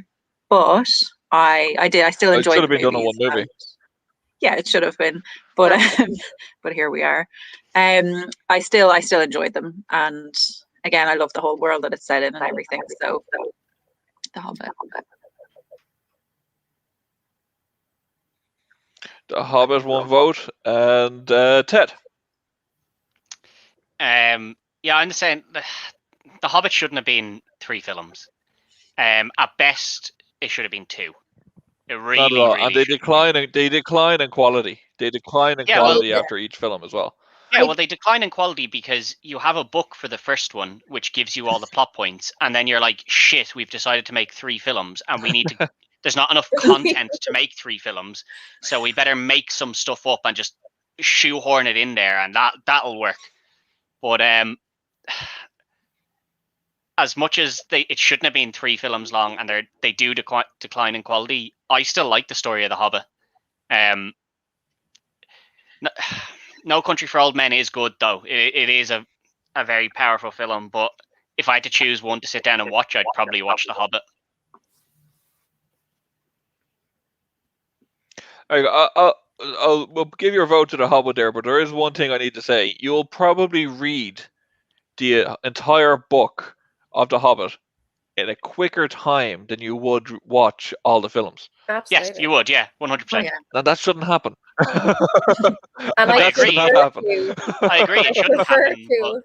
But I still It enjoyed should have the been done in movies, one movie. and yeah, it should have been, but but here we are. I still enjoyed them, and again, I love the whole world that it's set in and everything. So, The Hobbit. The Hobbit, one vote, and Ted. Yeah, I'm saying the Hobbit shouldn't have been 3 films. At best, it should have been 2. It really, Not at all. really And they should. decline in quality. They decline in Yeah, well, quality after each film as well. Yeah, well, they decline in quality because you have a book for the first one, which gives you all the plot points, and then you're like, shit, we've decided to make 3 films, and we need to. There's not enough content to make 3 films, so we better make some stuff up and just shoehorn it in there, and that'll work. But as much as it shouldn't have been 3 films long, and they do decline in quality, I still like the story of the Hobbit. No Country for Old Men is good, though. It is a very powerful film, but if I had to choose one to sit down and watch, I'd probably watch The Hobbit. We'll give your vote to The Hobbit there, but there is one thing I need to say. You'll probably read the entire book of The Hobbit in a quicker time than you would watch all the films. Absolutely. Yes, you would, yeah, 100%. Now that shouldn't happen. And I That should agree. not happen. I agree, it shouldn't happen. But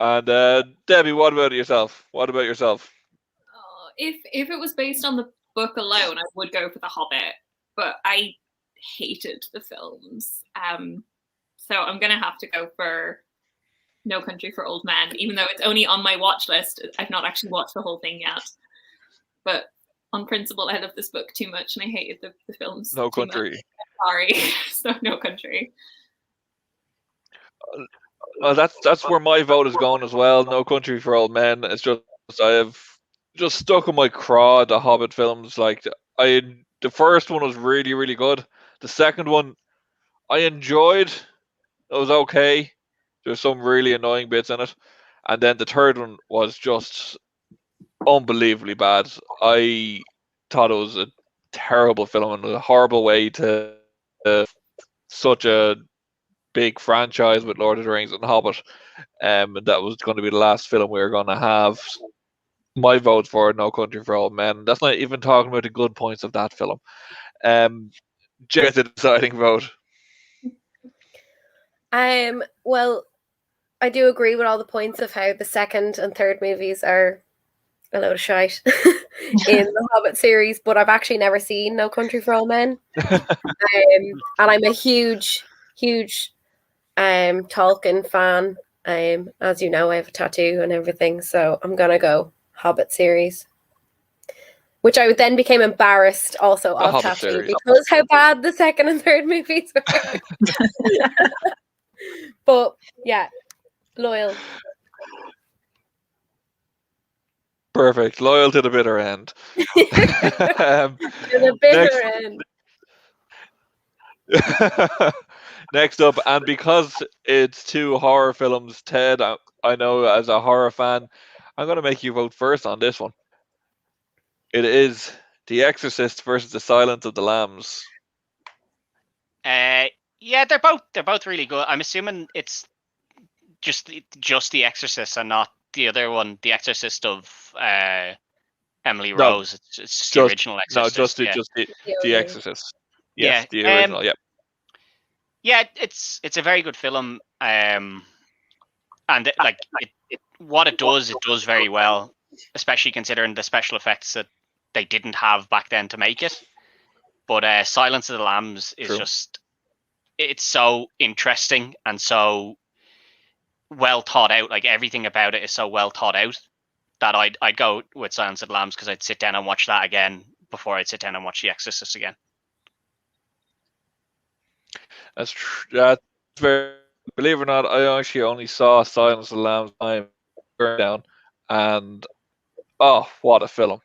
And Debbie, what about yourself? What about yourself? If it was based on the book alone, I would go for The Hobbit, but I hated the films. So I'm gonna have to go for No Country for Old Men, even though it's only on my watch list. I've not actually watched the whole thing yet. But on principle, I love this book too much, and I hated the films. No too Country. much. Sorry, so No Country. Well, that's where my vote is going as well. No Country for Old Men. It's just I have just stuck in my craw the Hobbit films. Like the first one was really, really good. The second one I enjoyed. It was okay. There's some really annoying bits in it. And then the third one was just unbelievably bad. I thought it was a terrible film and a horrible way to such a big franchise with Lord of the Rings and Hobbit. And that was going to be the last film we were going to have. My vote for No Country for Old Men. That's not even talking about the good points of that film. Jay, the deciding vote. Well, I do agree with all the points of how the second and third movies are a load of shite in the Hobbit series, but I've actually never seen No Country for Old Men. And I'm a huge Tolkien fan. As you know, I have a tattoo and everything, so I'm gonna go Hobbit series. Which I then became embarrassed also of tattoo because how bad the second and third movies were. But yeah, loyal. Perfect. Loyal to the bitter end. To the bitter end. Next up, and because it's 2 horror films, Ted, I know as a horror fan, I'm going to make you vote first on this one. It is The Exorcist versus The Silence of the Lambs. Yeah, they're both really good. I'm assuming it's just The Exorcist and not the other one, The Exorcist of Emily Rose. It's just the original Exorcist. No, just the Exorcist. Yes, the original. Yeah, it's a very good film. And what it does very well, especially considering the special effects that they didn't have back then to make it. But Silence of the Lambs is True. just, it's so interesting and so well thought out. Like everything about it is so well thought out that I'd go with Silence of the Lambs because I'd sit down and watch that again before I'd sit down and watch The Exorcist again. That's that's very. Believe it or not, I actually only saw Silence of the Lambs time burn down, and oh, what a film!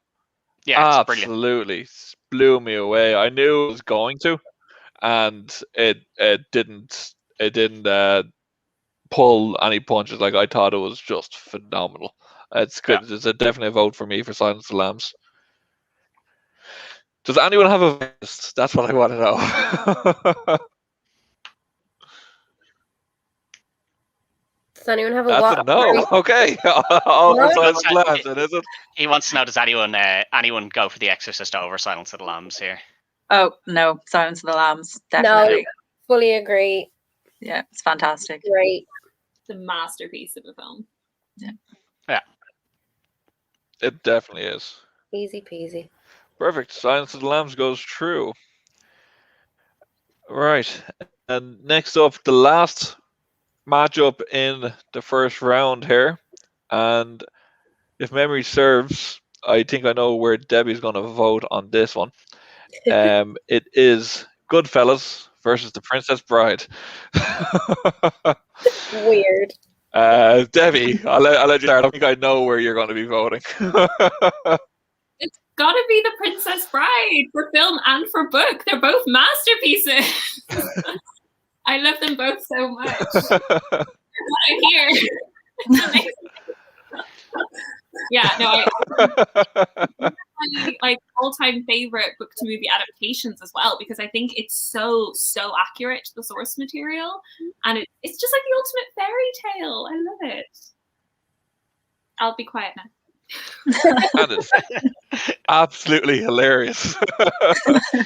Yeah, it's brilliant. Absolutely blew me away. I knew it was going to, and it didn't pull any punches. Like I thought it was just phenomenal. It's good. Yeah. It's a definite vote for me for Silence of the Lambs. Does anyone have a list? That's what I want to know. Does anyone have a That's what? a no. Okay. All for What? Silence of the Lambs, then, is it? He wants to know, does anyone go for The Exorcist over Silence of the Lambs here? Oh no, Silence of the Lambs, No, definitely. fully agree. Yeah, it's fantastic. Great. It's a masterpiece of a film. It definitely is. Easy peasy. Perfect. Silence of the Lambs goes true. Right. And next up, the last matchup in the first round here. And if memory serves, I think I know where Debbie's going to vote on this one. It is Goodfellas versus The Princess Bride. Weird. Debbie, I'll let you start. I think I know where you're going to be voting. It's gotta be The Princess Bride for film and for book. They're both masterpieces. I love them both so much. What I hear. It's amazing. Yeah, no, my like all-time favorite book to movie adaptations as well, because I think it's so accurate to the source material, and it's just like the ultimate fairy tale. I love it. I'll be quiet now. And it's absolutely hilarious.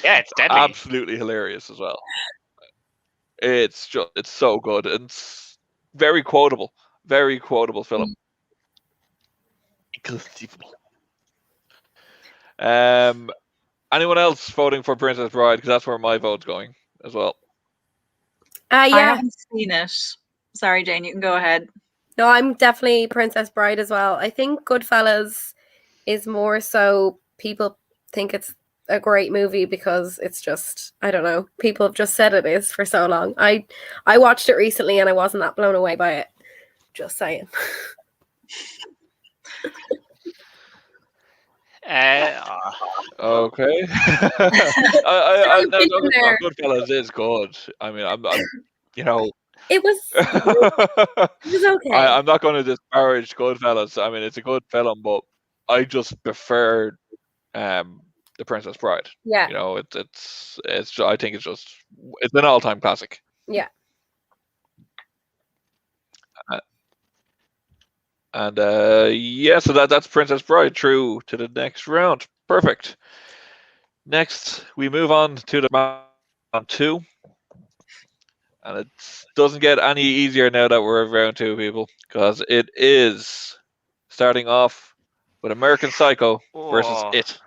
Yeah, it's deadly. Absolutely hilarious as well. It's so good and it's very quotable. Very quotable film. Inconceivable. Anyone else voting for Princess Bride? Because that's where my vote's going as well. I Yeah. haven't seen it. Sorry, Jane, you can go ahead. No, I'm definitely Princess Bride as well. I think Goodfellas is more so people think it's a great movie because it's just, I don't know, people have just said it is for so long. I watched it recently and I wasn't that blown away by it. Just saying. Okay. Goodfellas is good. I mean, I'm you know. It was okay. I'm not going to disparage Goodfellas. I mean, it's a good film, but I just prefer The Princess Bride. Yeah. You know, it's I think it's an all-time classic. Yeah. So that's Princess Bride through to the next round. Perfect. Next, we move on to the round 2. And it doesn't get any easier now that we're round 2, people, because it is starting off with American Psycho versus It.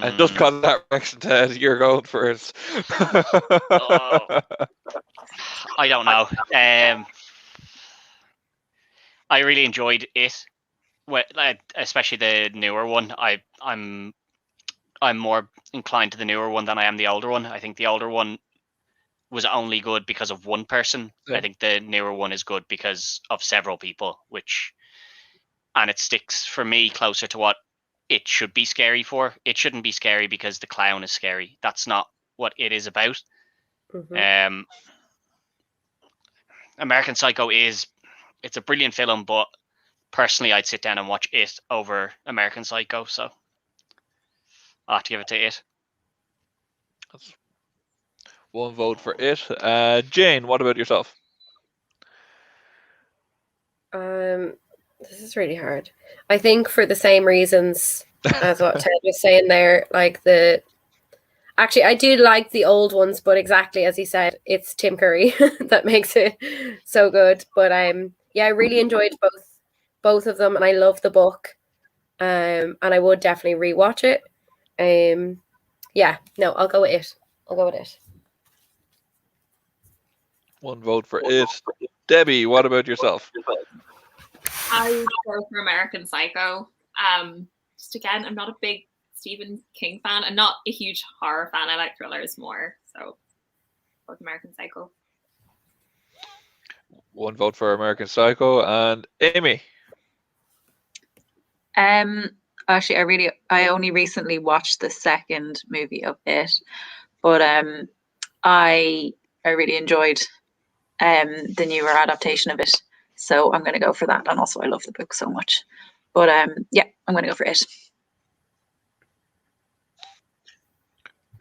And just because of that reaction, Ted, you're going first. I don't know. I really enjoyed It, especially the newer one. I'm more inclined to the newer one than I am the older one. I think the older one was only good because of one person. Yeah. I think the newer one is good because of several people, and it sticks for me closer to what it should be scary for. It shouldn't be scary because the clown is scary. That's not what it is about. Mm-hmm. American Psycho it's a brilliant film, but personally I'd sit down and watch It over American Psycho, so I'll have to give it to It. That's one vote for It. Jane, what about yourself? This is really hard. I think for the same reasons as what Ted was saying there, like actually I do like the old ones, but exactly as he said, it's Tim Curry that makes it so good. But I really enjoyed both of them, and I love the book. and I would definitely rewatch it. No, I'll go with it. One vote for it. Debbie, what about yourself? I would go for American Psycho. Just again, I'm not a big Stephen King fan. I'm not a huge horror fan. I like thrillers more. So, both American Psycho. One vote for American Psycho. And Amy? Actually, I only recently watched the second movie of it, but I really enjoyed the newer adaptation of it, so I'm going to go for that. And also, I love the book so much, but yeah, I'm going to go for it.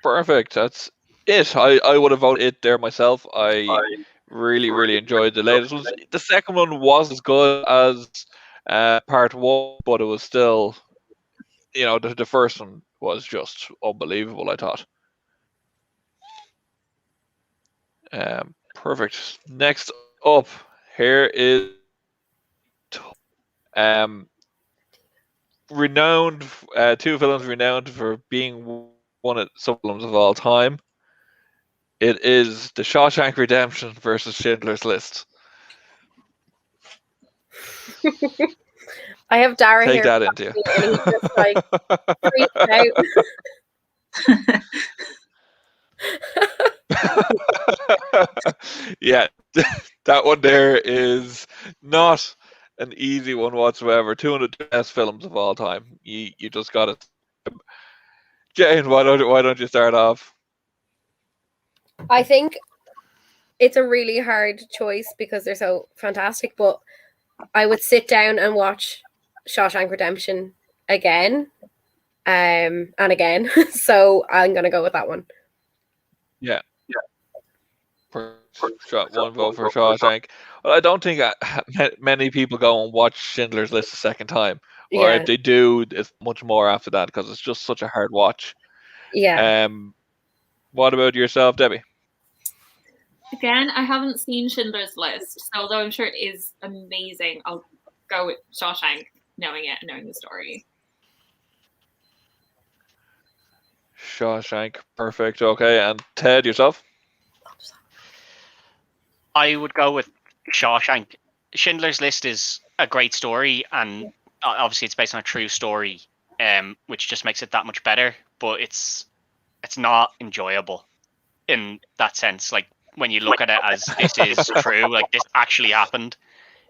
Perfect. That's it. I would have voted it there myself. I really enjoyed the latest one. The second one was as good as part one, but it was still, the first one was just unbelievable, I thought. Perfect. Next up, here is renowned two films renowned for being one of some films of all time. It is The Shawshank Redemption versus Schindler's List. I have Dara Take here. that into you. And he's just like freaked out. Yeah, that one there is not an easy one whatsoever. Two of the best films of all time. You just got it. Jane, why don't you start off? I think it's a really hard choice because they're so fantastic, but I would sit down and watch Shawshank Redemption again, and again. So I'm gonna go with that one. Yeah. One vote for Shawshank. Well, I don't think many people go and watch Schindler's List a second time, or if they do, it's much more after that because it's just such a hard watch. Yeah. What about yourself, Debbie? Again, I haven't seen Schindler's List, so although I'm sure it is amazing, I'll go with Shawshank, knowing it and knowing the story. Shawshank, perfect. Okay, and Ted, yourself? I would go with Shawshank. Schindler's List is a great story, and obviously it's based on a true story, which just makes it that much better. But it's not enjoyable in that sense. Like when you look at it as this is true, like this actually happened,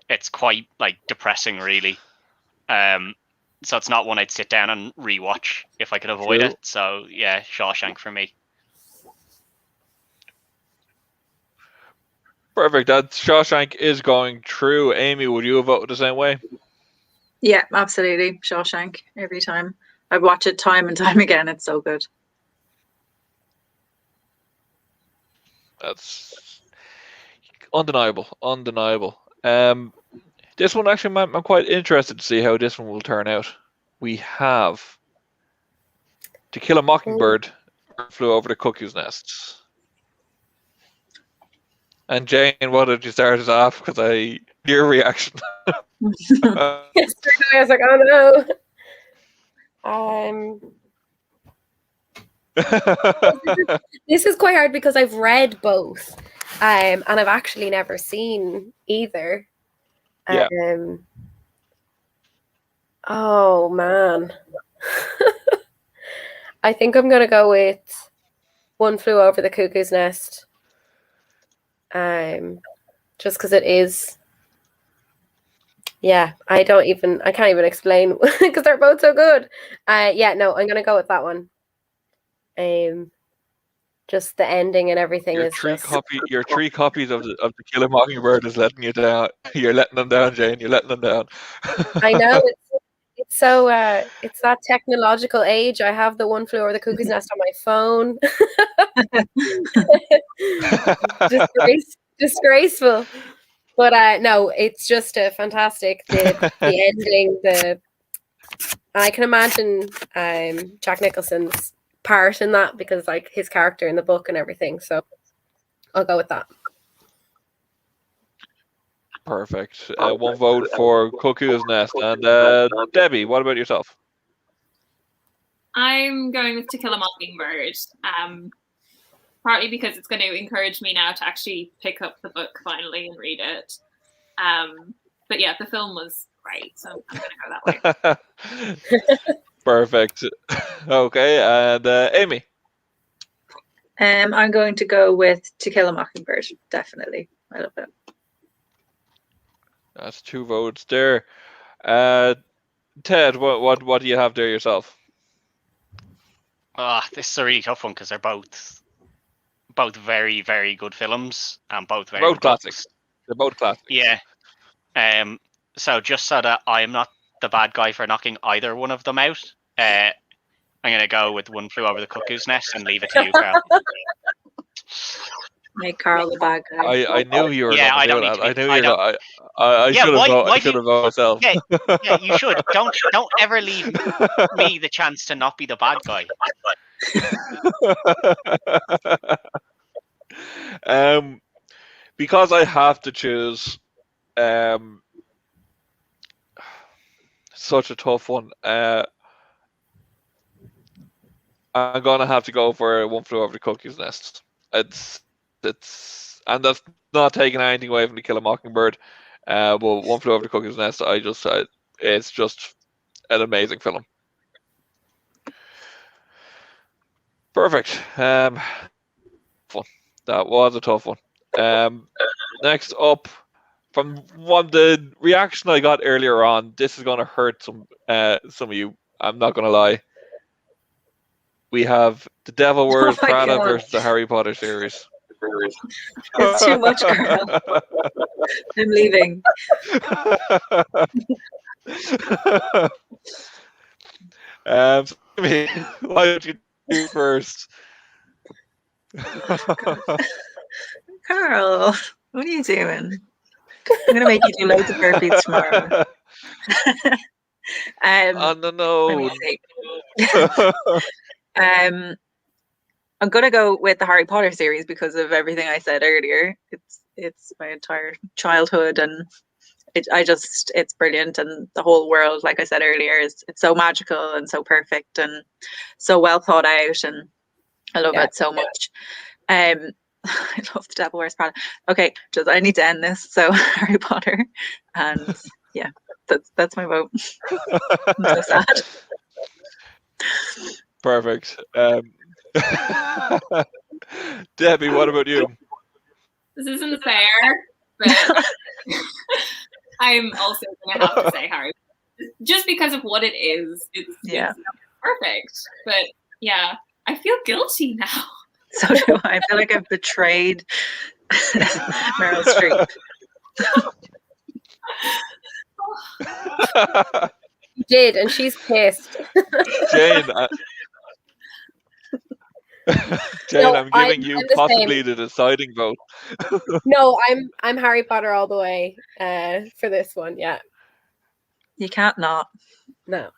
it's quite like depressing, really. So it's not one I'd sit down and rewatch if I could avoid it. So yeah, Shawshank for me. Perfect. That Shawshank is going true. Amy, would you have voted the same way? Yeah, absolutely. Shawshank every time. I watch it time and time again. It's so good. That's undeniable. This one actually, I'm quite interested to see how this one will turn out. We have To Kill a Mockingbird Flew Over the Cuckoo's Nest. And Jane, why don't you start us off? Because your reaction. Yesterday I was like, oh no. This is quite hard because I've read both, and I've actually never seen either. Yeah. Oh man. I think I'm gonna go with One Flew Over the Cuckoo's Nest. Just because it is. Yeah, I can't even explain because they're both so good. No, I'm gonna go with that one. Just the ending and everything your three copies of the Kill a Mockingbird is letting you down. You're letting them down, Jane. You're letting them down. I know it's so it's that technological age. I have the One Flew Over the Cuckoo's Nest on my phone. Disgraceful. But no, it's just a fantastic the ending. I can imagine Jack Nicholson's part in that because like his character in the book and everything. So I'll go with that. Perfect. One vote for Cuckoo's Nest. And Debbie, what about yourself? I'm going with To Kill a Mockingbird. Partly because it's going to encourage me now to actually pick up the book finally and read it. But yeah, the film was great, so I'm going to go that way. Perfect. Okay, and Amy? I'm going to go with To Kill a Mockingbird. Definitely. I love it. That's 2 votes there. Ted, what do you have there yourself? This is a really tough one because they're both very, very good films and both very Both good classics. books. They're both classics. Yeah. So just so that I am not the bad guy for knocking either one of them out, I'm going to go with One Flew Over the Cuckoo's Nest and leave it to you, Carl. Make Carl the bad guy. I knew you were Yeah, going I to do don't that. need to I be- knew I you. don't- I Yeah, should have why voted do- myself. Yeah, you should. Don't ever leave me the chance to not be the bad guy. Because I have to choose such a tough one. I'm gonna have to go for One Flew Over the Cuckoo's Nest. It's and that's not taking anything away from To Kill a Mockingbird. But One Flew Over the Cuckoo's Nest, it's just an amazing film. Perfect. Fun. That was a tough one. Next up, from the reaction I got earlier on, this is going to hurt some of you. I'm not going to lie. We have The Devil Wears my Prada God. versus the Harry Potter series. It's too much, Carl. I'm leaving. Why don't you do first? Carl, what are you doing? I'm going to make you do loads of burpees tomorrow. Oh no! Let me see. I'm gonna go with the Harry Potter series because of everything I said earlier. It's my entire childhood, and it's brilliant, and the whole world, like I said earlier, it's so magical and so perfect and so well thought out, and I love it so much. I love The Devil Wears Prada. Okay, I need to end this. So Harry Potter, and yeah, that's my vote. I'm so sad. Perfect. Debbie, what about you? This isn't fair, but I'm also going to have to say Harry. Just because of what it is. It's perfect. But yeah, I feel guilty now. So do I. I feel like I've betrayed Meryl Streep. You did, and she's pissed. Jane, Jane, I'm giving you I'm the possibly same. the deciding vote. No, I'm Harry Potter all the way for this one. Yeah, You can't not. no.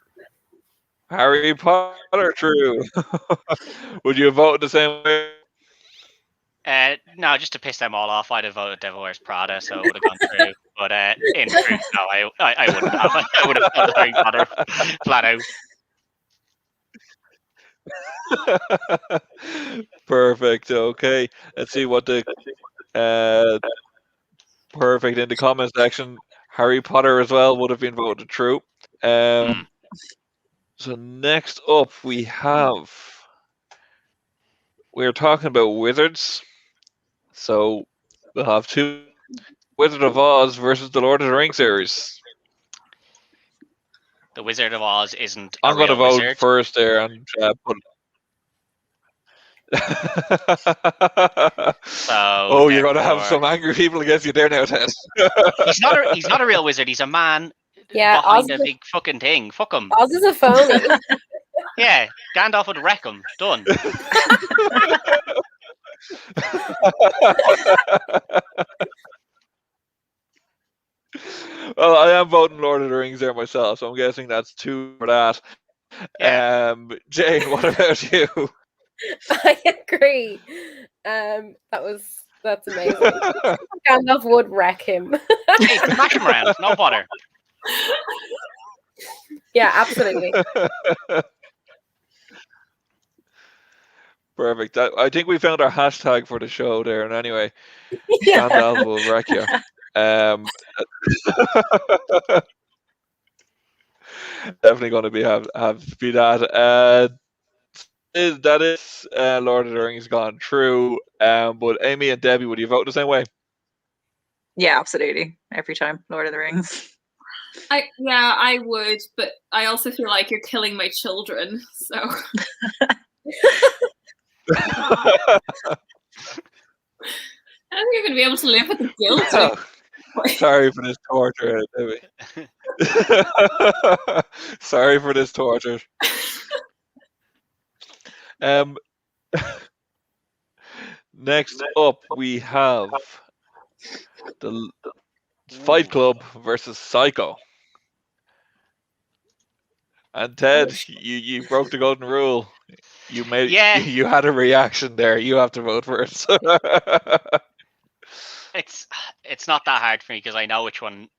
Harry Potter, true. Would you vote the same way? No, just to piss them all off, I'd have voted Devil Wears Prada, so it would have gone through. But in truth, no, I wouldn't have. I would have voted Harry Potter flat out. Perfect. Okay. Let's see what the perfect in the comment section. Harry Potter as well would have been voted true. So next up we're talking about wizards. So we'll have 2 Wizard of Oz versus the Lord of the Rings series. The Wizard of Oz isn't I'm going to vote wizard. first there and put. So you're going to have some angry people against you there now, Ted. He's not a real wizard. He's a man behind a big fucking thing. Fuck him. Oz is a phony. Yeah, Gandalf would wreck him. Done. Well, I am voting Lord of the Rings there myself, so I'm guessing that's 2 for that. Yeah. Jane, what about you? I agree. That's amazing. Gandalf would wreck him. Hey, smash him around, no bother. Yeah, absolutely. Perfect. I think we found our hashtag for the show there. And anyway, Yeah. Gandalf will wreck you. Definitely going to have to be that. That is Lord of the Rings gone through. But Amy and Debbie, would you vote the same way? Yeah, absolutely. Every time, Lord of the Rings. I would, but I also feel like you're killing my children. So I don't think you're going to be able to live with the guilt. Sorry for this torture, Debbie. Sorry for this torture. Next up, we have the Fight Club versus Psycho. And Ted, you broke the golden rule. You had a reaction there. You have to vote for it. It's not that hard for me because I know which one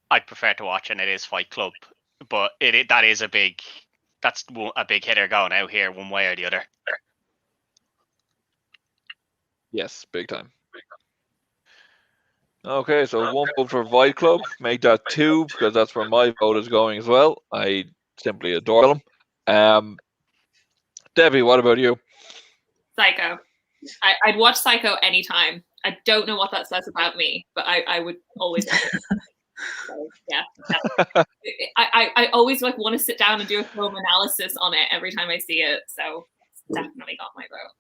I'd prefer to watch, and it is Fight Club. But that's a big hitter going out here one way or the other. Yes, big time. Okay, so one vote for Fight Club. Make that 2 because that's where my vote is going as well. I simply adore them. Debbie, what about you? Psycho. I'd watch Psycho anytime. I don't know what that says about me, but I would always. So, yeah. I always want to sit down and do a film analysis on it every time I see it. So it's definitely got my vote.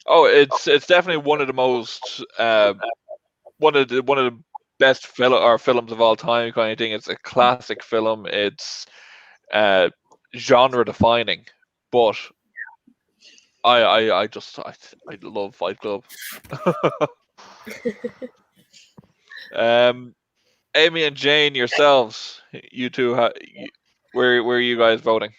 Oh, it's definitely one of the most one of the best films of all time kind of thing. It's a classic film. It's genre defining, but I love Fight Club. Amy and Jane, yourselves, you two, where are you guys voting?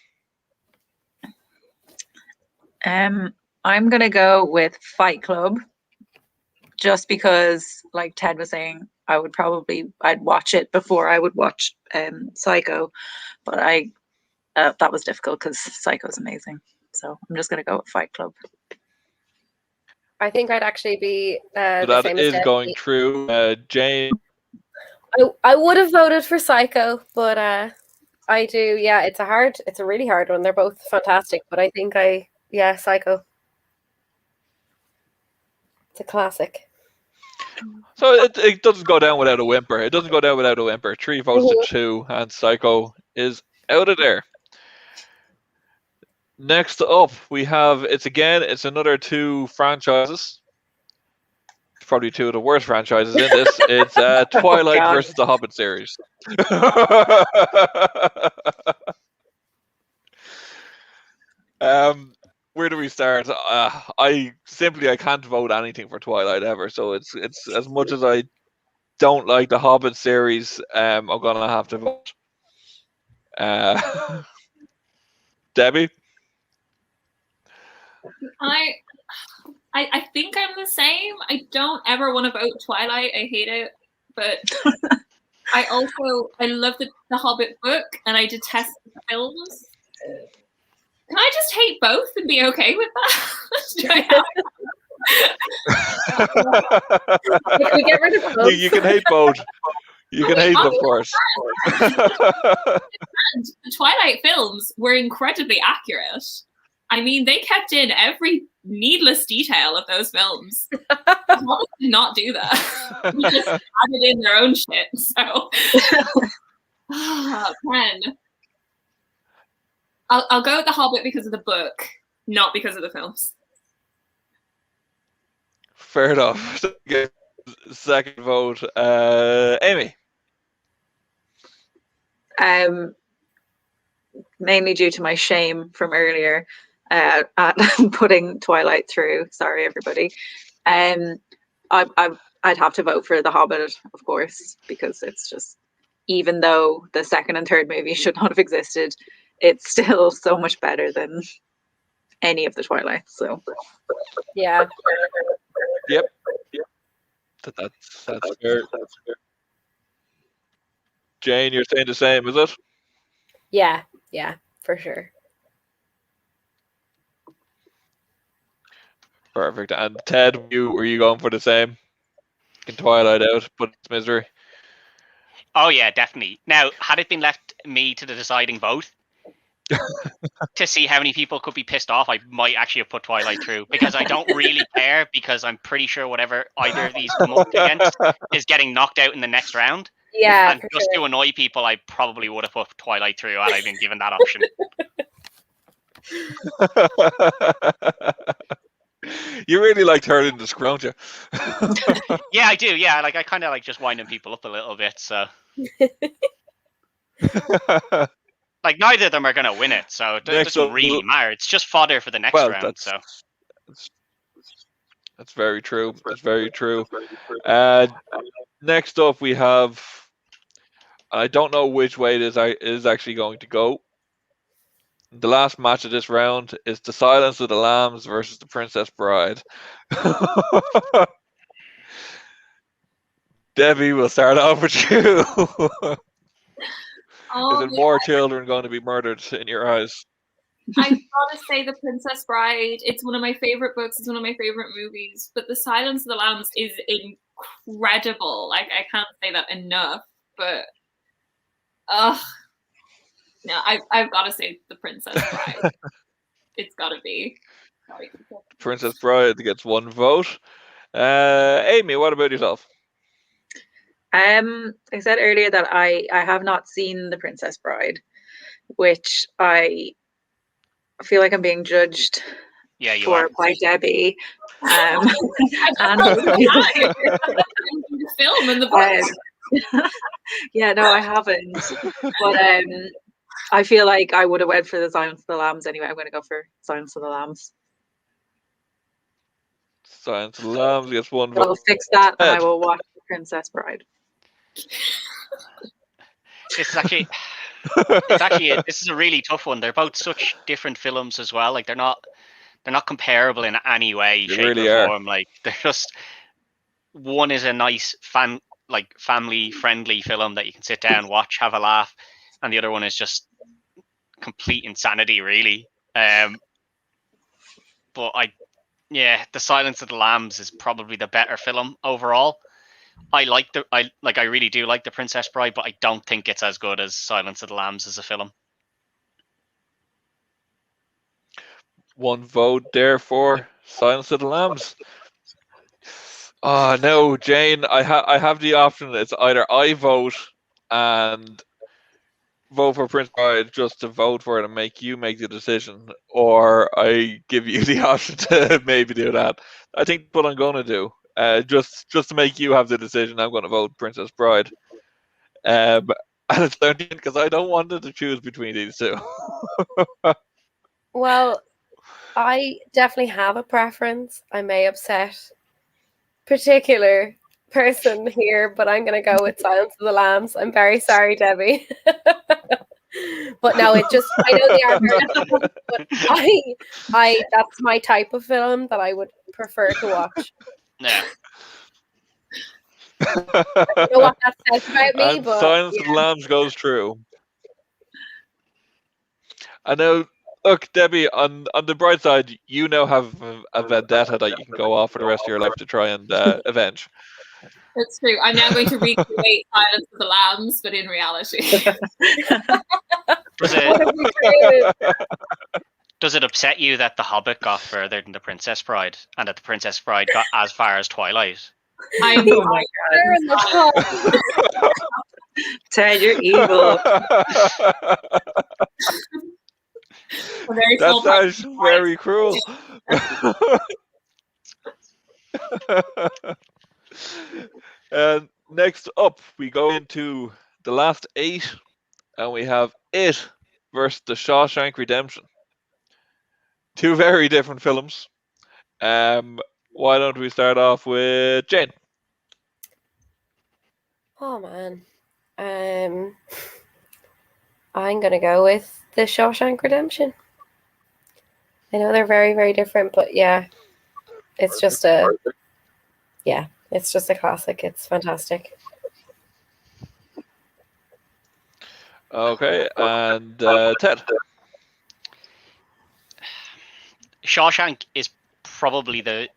I'm gonna go with Fight Club, just because, like Ted was saying, I'd watch it before I would watch Psycho, but that was difficult because Psycho's amazing. So I'm just gonna go with Fight Club. I think I'd actually be So the that same is as going Debbie. through. Jane. I would have voted for Psycho, but I do. Yeah, it's a really hard one. They're both fantastic, but I think Psycho. It's a classic. So it doesn't go down without a whimper. It doesn't go down without a whimper. 3 votes to 2, and Psycho is out of there. Next up, we have it's another 2 franchises. Probably 2 of the worst franchises in this. It's Twilight versus the Hobbit series. Where do we start? I can't vote anything for Twilight ever. So it's as much as I don't like the Hobbit series, I'm gonna have to vote. Debbie? I think I'm the same. I don't ever want to vote Twilight. I hate it. But I love the Hobbit book, and I detest the films. Can I just hate both and be okay with that? We get rid of both. You can hate both. You can hate them, of course. And the Twilight films were incredibly accurate. I mean, they kept in every needless detail of those films. Hobbit did not do that. They just added in their own shit. So, man. I'll go with the Hobbit because of the book, not because of the films. Fair enough. Second vote, Amy. Mainly due to my shame from earlier at putting Twilight through. Sorry, everybody. I'd have to vote for The Hobbit, of course, because it's just, even though the second and third movie should not have existed, it's still so much better than any of the Twilights. So Yep. That's fair. Jane, you're saying the same, is it? Yeah, for sure. Perfect. And Ted, were you going for the same? Can Twilight out, but it's misery. Oh yeah, definitely. Now, had it been left me to the deciding vote to see how many people could be pissed off, I might actually have put Twilight through because I don't really care because I'm pretty sure whatever either of these come up against is getting knocked out in the next round. Yeah, And for just sure. to annoy people, I probably would have put Twilight through had I been given that option. You really like turning the scrum, don't you? Yeah, I do. Yeah, like I kind of like just winding people up a little bit. So, like, neither of them are going to win it, so it Next doesn't up, really matter. It's just fodder for the next well, round. So, that's very true. That's very true. Next up, we have. I don't know which way it is actually going to go. The last match of this round is The Silence of the Lambs versus The Princess Bride. Debbie, we'll start off with you. Is it more children going to be murdered in your eyes? I've got to say The Princess Bride. It's one of my favorite books. It's one of my favorite movies. But The Silence of the Lambs is incredible. Like, I can't say that enough. But, no, I've got to say The Princess Bride. It's got to be. Princess Bride gets one vote. Amy, what about yourself? I said earlier that I have not seen The Princess Bride, which I feel like I'm being judged by Debbie. And the film and the book. Yeah, no, I haven't. But I feel like I would have went for The Silence of the Lambs anyway. I'm going to go for Silence of the Lambs. Silence of the Lambs gets one vote. I'll fix that and I will watch The Princess Bride. This is actually this is a really tough one. They're both such different films as well. Like they're not comparable in any way, shape, or form. Like they're just, one is a nice family friendly film that you can sit down, watch, have a laugh, and the other one is just complete insanity, really. But The Silence of the Lambs is probably the better film overall. I really do like The Princess Bride, but I don't think it's as good as Silence of the Lambs as a film. One vote there for Silence of the Lambs. Oh no, Jane, I have the option. It's either I vote and vote for Prince Bride just to vote for it and make you make the decision, or I give you the option to maybe do that. I think what I'm going to do. Just to make you have the decision, I'm going to vote Princess Bride. And it's because I don't want to choose between these two. Well, I definitely have a preference. I may upset particular person here, but I'm going to go with Silence of the Lambs. I'm very sorry, Debbie. But no, it just, I know they are very different, but I that's my type of film that I would prefer to watch. Yeah. I don't know what that says about me, and but Silence of the Lambs goes through. I know. Look, Debbie, on the bright side, you now have a vendetta that you can go off for the rest of your life to try and avenge. That's true. I'm now going to recreate Silence of the Lambs, but in reality. Does it upset you that The Hobbit got further than The Princess Bride, and that The Princess Bride got as far as Twilight? I'm Ted, you're evil. That's very cruel. And next up, we go into the last 8, and we have It versus The Shawshank Redemption. 2 very different films. Why don't we start off with Jane? Oh man, I'm gonna go with The Shawshank Redemption. I know they're very, very different, but yeah, it's just it's It's just a classic. It's fantastic. Okay, and Ted. Shawshank is probably the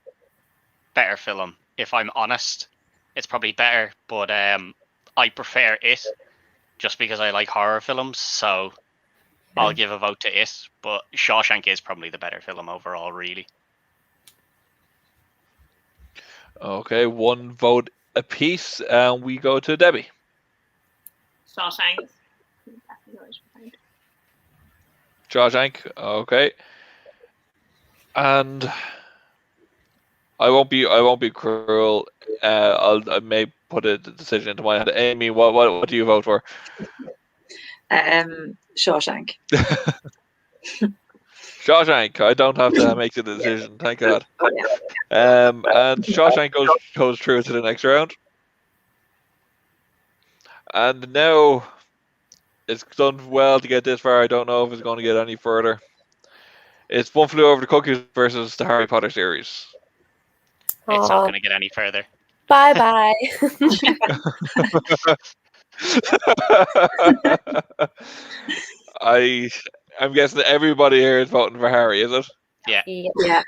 better film, if I'm honest. It's probably better, but I prefer it just because I like horror films, so I'll give a vote to it. But Shawshank is probably the better film overall, really. Okay, one vote apiece, and we go to Debbie. Shawshank. Shawshank. Okay, and I won't be cruel. I may put a decision into my head. Amy, what do you vote for? Shawshank. Shawshank. I don't have to make the decision. Thank God. Oh, yeah. And Shawshank goes through to the next round. And now it's done well to get this far. I don't know if it's going to get any further. It's One Flew Over the Cuckoo versus the Harry Potter series. It's not going to get any further. Bye bye. I'm guessing that everybody here is voting for Harry, is it? Yeah. Yeah.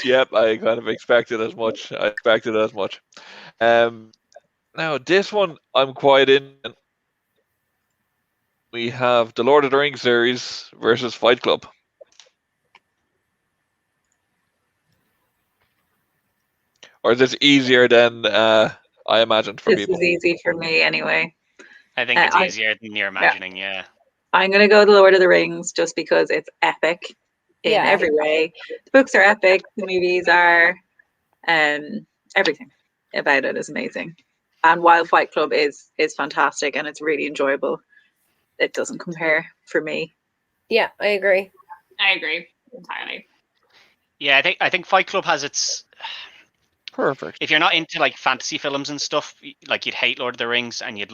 Yep, I kind of expected as much. Now this one I'm quite in. We have the Lord of the Rings series versus Fight Club. Or is this easier than I imagined for people? This is easy for me anyway. I think it's easier than you're imagining, yeah. I'm going to go to Lord of the Rings just because it's epic in every way. The books are epic. The movies are, everything about it is amazing. And while Fight Club is fantastic and it's really enjoyable, it doesn't compare for me. Yeah, I agree. I agree entirely. Yeah, I think Fight Club has its... Perfect. If you're not into like fantasy films and stuff, like you'd hate Lord of the Rings and you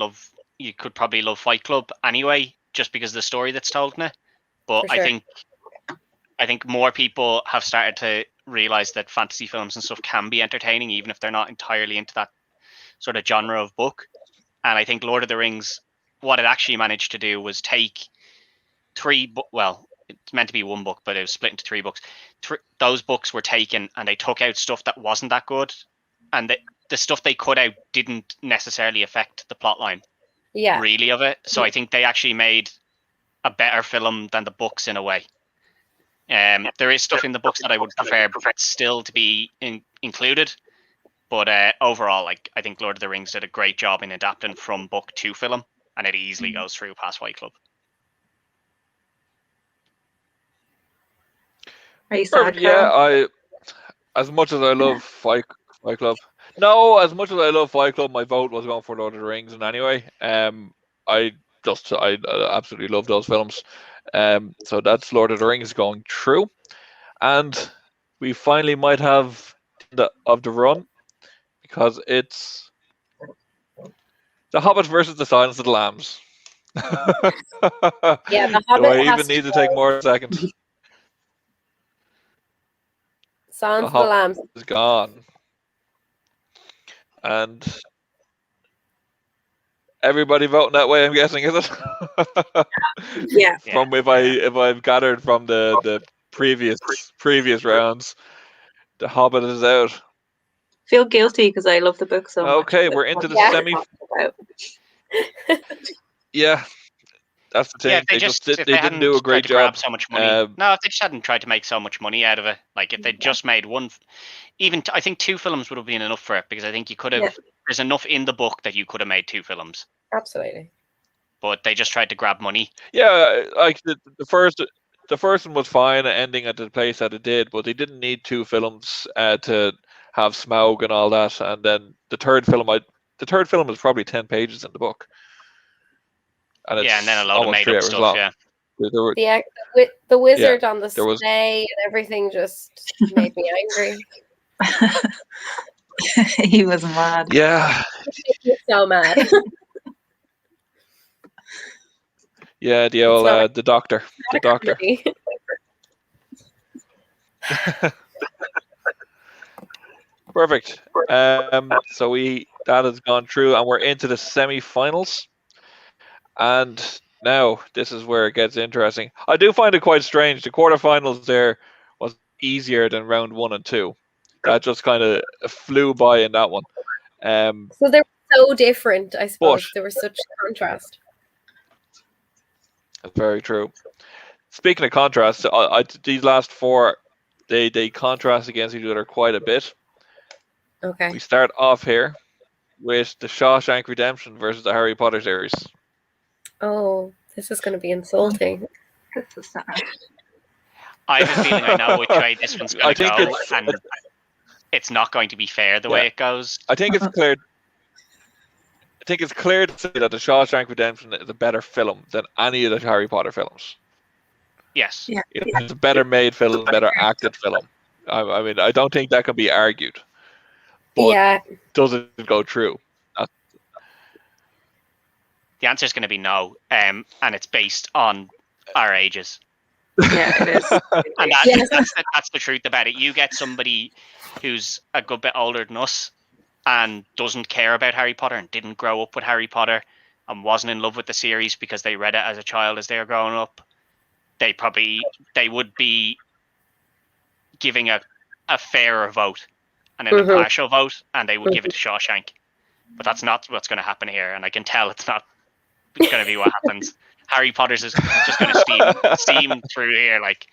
could probably love Fight Club anyway, just because of the story that's told in it. But For sure. I think more people have started to realize that fantasy films and stuff can be entertaining, even if they're not entirely into that sort of genre of book. And I think Lord of the Rings, what it actually managed to do was take it's meant to be one book, but it was split into 3 books. Those books were taken and they took out stuff that wasn't that good. And the stuff they cut out didn't necessarily affect the plotline really of it. So I think they actually made a better film than the books in a way. There is stuff in the books that I would prefer still to be included. But overall, like I think Lord of the Rings did a great job in adapting from book to film. And it easily goes through past Fight Club. Are you sad, Yeah, as much as I love Fight Club. No, as much as I love Fight Club, my vote was going for Lord of the Rings. And anyway, I absolutely love those films. So that's Lord of the Rings going through, and we finally might have the run because it's The Hobbit versus The Silence of the Lambs. Yeah, The Do Hobbit I has even need to take more than a second? Silence of the Lambs is gone. And everybody voting that way, I'm guessing, is it? Yeah. From if I've gathered from the previous rounds, The Hobbit is out. Feel guilty because I love the book so much. Okay, we're into the semi. Yeah, that's the thing. Yeah, they didn't do a great job. So much money. No, if they just hadn't tried to make so much money out of it, like if they just made one, I think 2 films would have been enough for it, because I think you could have. Yeah. There's enough in the book that you could have made 2 films. Absolutely. But they just tried to grab money. Yeah, like the first one was fine, ending at the place that it did, but they didn't need 2 films to have Smaug and all that. And then the third film is probably 10 pages in the book. And and then a lot of made up stuff. Long. Yeah. The wizard on the sleigh and everything just made me angry. He was mad. Yeah. He was so mad. Yeah, the old the doctor. Perfect. So that has gone through, and we're into the semi-finals. And now this is where it gets interesting. I do find it quite strange. The quarterfinals there was easier than round 1 and 2. That just kind of flew by in that one. So they were so different, I suppose. But- There was such contrast. That's very true. Speaking of contrast, these last 4, they contrast against each other quite a bit. Okay. We start off here with the Shawshank Redemption versus the Harry Potter series. Oh, this is going to be insulting. This is sad. I have a feeling I know which way this one's I going to think go, and it's not going to be fair the way it goes. I think it's clear. I think it's clear to say that the Shawshank Redemption is a better film than any of the Harry Potter films. Yes. Yeah. It's a better made film, better acted film. I mean, I don't think that can be argued. But Yeah. does it go true? The answer is going to be no, and it's based on our ages. Yeah, it is. And Yes. that's the truth about it. You get somebody who's a good bit older than us and doesn't care about Harry Potter and didn't grow up with Harry Potter and wasn't in love with the series because they read it as a child as they were growing up. They would be giving a fairer vote and an impartial vote, and they would give it to Shawshank. But that's not what's going to happen here, and I can tell it's not going to be what happens. Harry Potter's is just going to steam through here, like.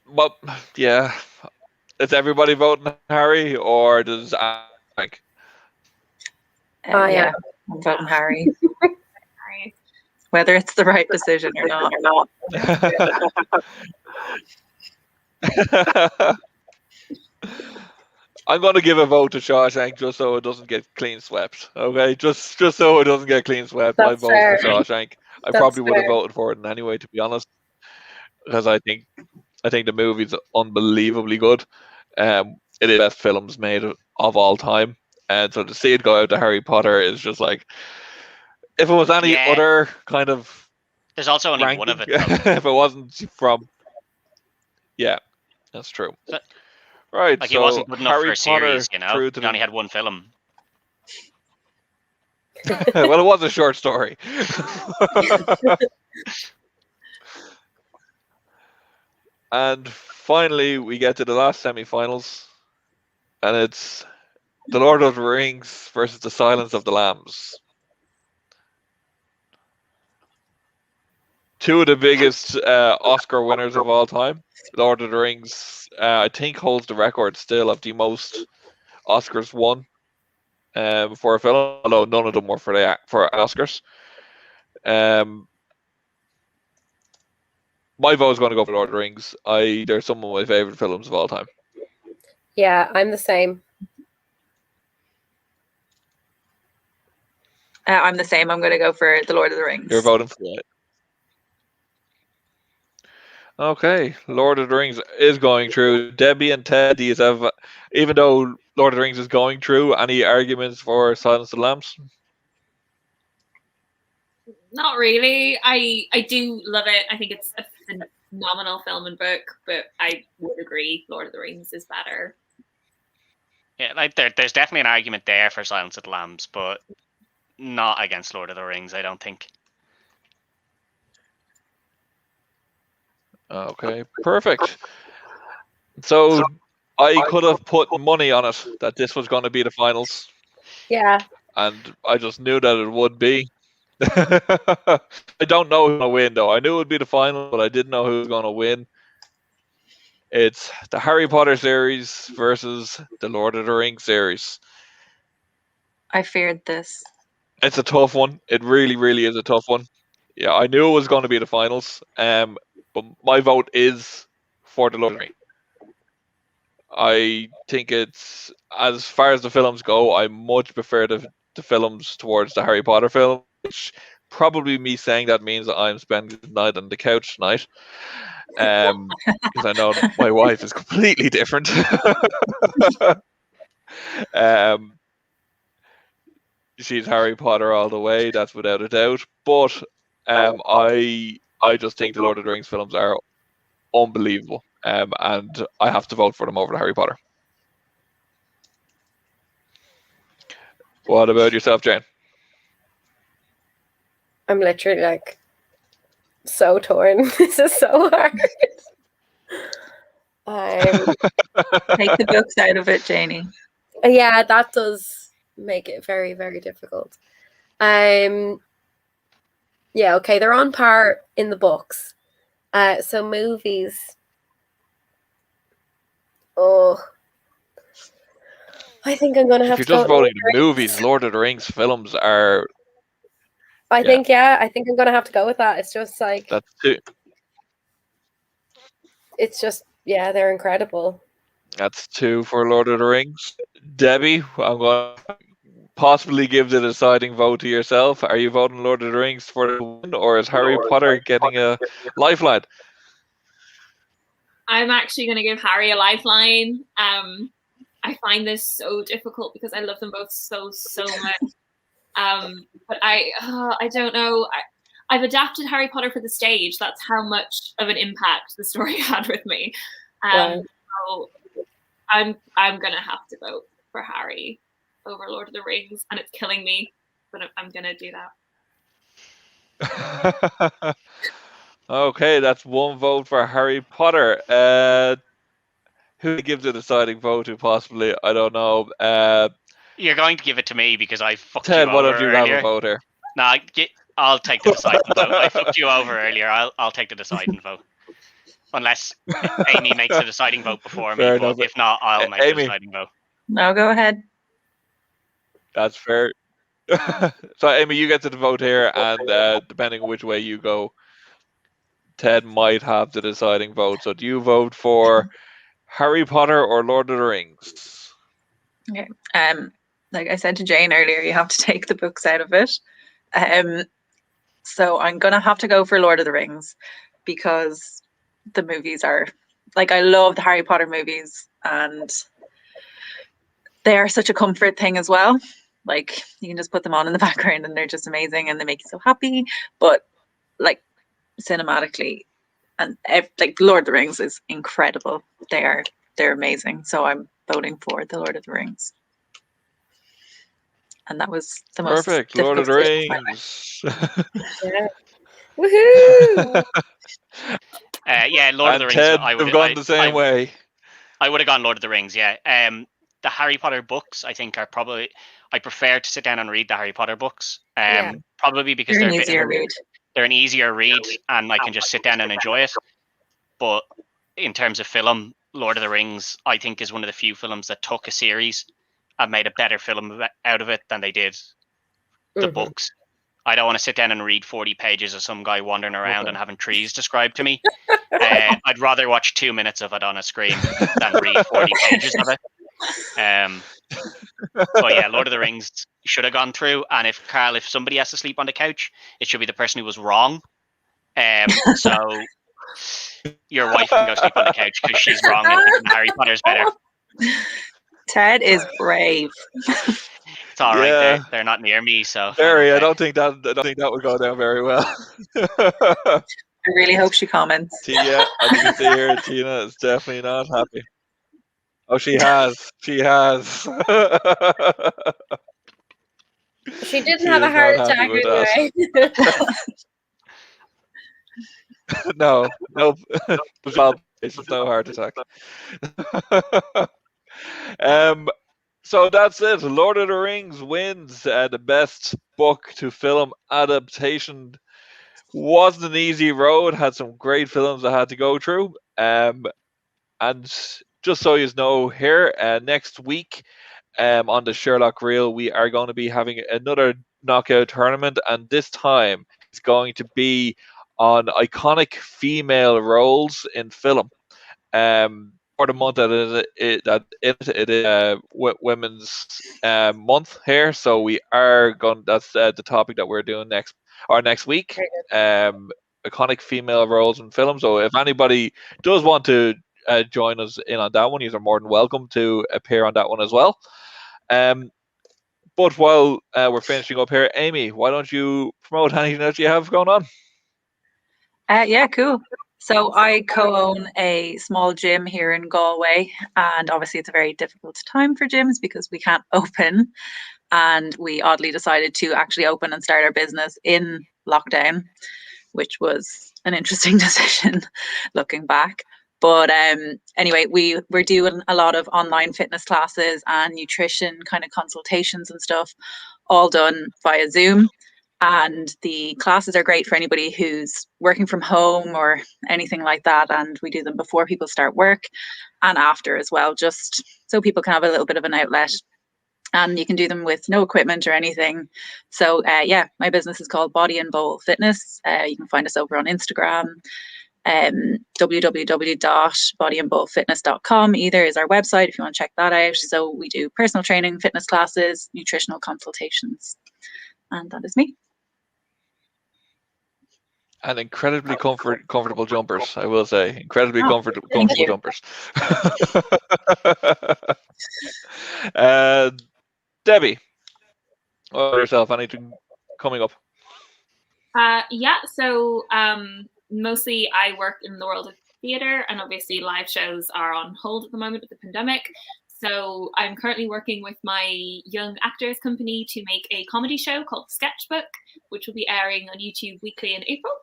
Well, yeah. Is everybody voting Harry, or does like? Yeah, I'm voting Harry. Sorry. Whether it's the right decision or not. I'm going to give a vote to Shawshank just so it doesn't get clean swept. Okay, just so it doesn't get clean swept. I That's vote fair. for Shawshank. I That's probably would have fair. voted for it anyway, to be honest, because I think the movie's unbelievably good. It is the best films made of all time, and so to see it go out to Harry Potter is just like, if it was any Yeah. other kind of There's also only ranking, one of it, though. if it wasn't from, yeah, that's true. So- Right, Like, so it wasn't good enough Harry for a series, Potter you know? through He to only had one film. well, it was a short story. And finally, we get to the last semi-finals, and it's The Lord of the Rings versus The Silence of the Lambs. Two of the biggest Oscar winners of all time. Lord of the Rings, I think, holds the record still of the most Oscars won for a film, although none of them were for Oscars. My vote is going to go for Lord of the Rings. They're some of my favorite films of all time. Yeah, I'm the same. I'm the same. I'm going to go for The Lord of the Rings. You're voting for it. Okay, Lord of the Rings is going through. Debbie and Ted, do you have, even though Lord of the Rings is going through, any arguments for Silence of the Lambs? Not really. I do love it. I think it's a phenomenal film and book, but I would agree Lord of the Rings is better. Yeah, like there's definitely an argument there for Silence of the Lambs, but not against Lord of the Rings, I don't think. Okay, perfect. So I could have put money on it that this was going to be the finals, Yeah. and I just knew that it would be. I don't know who's going to win, though. I knew it would be the final, but I didn't know who was going to win. It's the Harry Potter series versus the Lord of the Rings series. I feared this. It's a tough one. It really, really is a tough one. Yeah, I knew it was going to be the finals. But my vote is for the Lord of the Rings. I think it's, as far as the films go, I much prefer the films towards the Harry Potter film, which probably me saying that means that I'm spending the night on the couch tonight. Because I know my wife is completely different. She's Harry Potter all the way, that's without a doubt. But I just think the Lord of the Rings films are unbelievable. and I have to vote for them over the Harry Potter. What about yourself, Jane? I'm literally like so torn. This is so hard. Take the books out of it, Janie. Yeah, that does make it very, very difficult. Yeah, okay, they're on par in the books. So movies. Oh, I think I'm gonna have If to you're go just with Lord voting of the the Rings. movies, Lord of the Rings films are I think I'm gonna have to go with that. It's just like that's two. it's just they're incredible. That's two for Lord of the Rings. Debbie, I'm going to possibly give the deciding vote to yourself. Are you voting Lord of the Rings for the win, or is Harry Potter getting a lifeline? I'm actually going to give Harry a lifeline. I find this so difficult because I love them both so much. But I don't know. I've adapted Harry Potter for the stage. That's how much of an impact the story had with me. Wow. So I'm gonna have to vote for Harry over Lord of the Rings, and it's killing me, but I'm gonna do that. Okay, that's one vote for Harry Potter. Who gives the deciding vote to? Possibly, I don't know. You're going to give it to me because I fucked Ted, you why over don't you earlier. have a vote here? No, I'll take the deciding vote. I fucked you over earlier. I'll take the deciding vote. Unless Amy makes the deciding vote before Fair me, but enough. if not, I'll make the Amy. deciding vote. No, go ahead. That's fair. So, Amy, you get to vote here, and depending on which way you go, Ted might have the deciding vote. So, do you vote for Harry Potter or Lord of the Rings? Okay. Like I said to Jane earlier, you have to take the books out of it. So I'm gonna have to go for Lord of the Rings because the movies are like I love the Harry Potter movies and they are such a comfort thing as well. Like you can just put them on in the background and they're just amazing and they make you so happy. But like cinematically and like Lord of the Rings is incredible. They're amazing. So I'm voting for the Lord of the Rings. And that was the most Perfect. Lord of the difficult Rings. Yeah. Woohoo! Lord of the And Rings. Ted have gone the same way. I would have gone Lord of the Rings. Yeah. The Harry Potter books, I think, are probably. I prefer to sit down and read the Harry Potter books. Probably because They're an easier read. They're an easier read, and I can just sit down and enjoy it. But in terms of film, Lord of the Rings, I think, is one of the few films that took a series and made a better film out of it than they did the books. I don't want to sit down and read 40 pages of some guy wandering around and having trees described to me. I'd rather watch 2 minutes of it on a screen than read 40 pages of it. But yeah, Lord of the Rings should have gone through. And if somebody has to sleep on the couch, it should be the person who was wrong. So your wife can go sleep on the couch because she's wrong and thinking Harry Potter's better. Ted is brave. It's all right. They're not near me, so. Barry, okay. I don't think that would go down very well. I really hope she comments. Tia, as you can see here, Tina is definitely not happy. Oh, she has. She has. She didn't She have a is heart not happy attack with anyway. No, it's no heart attack. So that's it. Lord of the Rings wins the best book to film adaptation. Wasn't an easy road. Had some great films I had to go through. And just so you know, here next week on the Sherlock Reel, we are going to be having another knockout tournament, and this time it's going to be on iconic female roles in film. For the month that it is Women's Month here, so we are going. That's the topic that we're doing next week. Iconic female roles in film. So if anybody does want to join us in on that one, you are more than welcome to appear on that one as well. But while we're finishing up here, Amy, why don't you promote anything that you have going on? Yeah, cool. So I co-own a small gym here in Galway, and obviously it's a very difficult time for gyms because we can't open. And we oddly decided to actually open and start our business in lockdown, which was an interesting decision looking back. But anyway, we're doing a lot of online fitness classes and nutrition kind of consultations and stuff, all done via Zoom. And the classes are great for anybody who's working from home or anything like that. And we do them before people start work and after as well, just so people can have a little bit of an outlet. And you can do them with no equipment or anything. So yeah, my business is called Body and Bowl Fitness. You can find us over on Instagram. www.bodyandbowlfitness.com either is our website if you want to check that out. So we do personal training, fitness classes, nutritional consultations. And that is me. And incredibly comfortable jumpers, I will say. Incredibly comfortable you. jumpers. Debbie, what about yourself? Anything coming up? Yeah, so mostly I work in the world of theatre, and obviously live shows are on hold at the moment with the pandemic. So I'm currently working with my young actors company to make a comedy show called Sketchbook, which will be airing on YouTube weekly in April.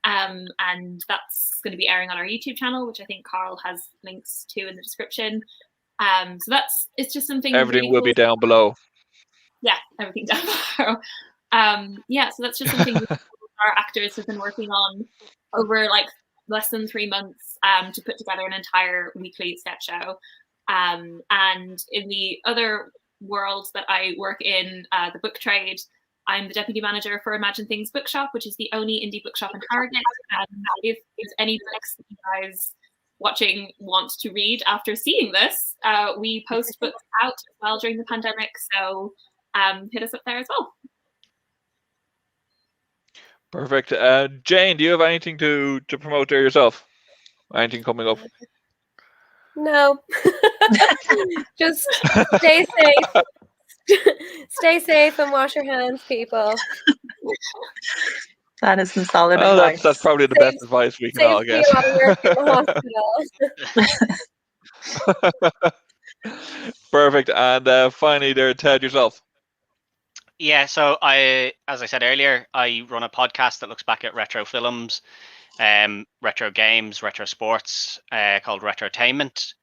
And that's going to be airing on our YouTube channel, which I think Carl has links to in the description. So it's just something. Everything really will cool. be down below. Yeah, everything down below. Yeah, so that's just something our actors have been working on over like less than 3 months to put together an entire weekly sketch show. And in the other world that I work in, the book trade, I'm the deputy manager for Imagine Things Bookshop, which is the only indie bookshop in Harrogate. And if there's any books that you guys watching want to read after seeing this, we post books out as well during the pandemic. So hit us up there as well. Perfect. Jane, do you have anything to promote there yourself? Anything coming up? No. Just stay safe. Stay safe and wash your hands, people. That is some solid Well, advice. that's probably the best advice we can all Safe get. for you out of work in the hospital. Perfect. And finally there, Ted, yourself. Yeah, so as I said earlier, I run a podcast that looks back at retro films, retro games, retro sports, called Retrotainment,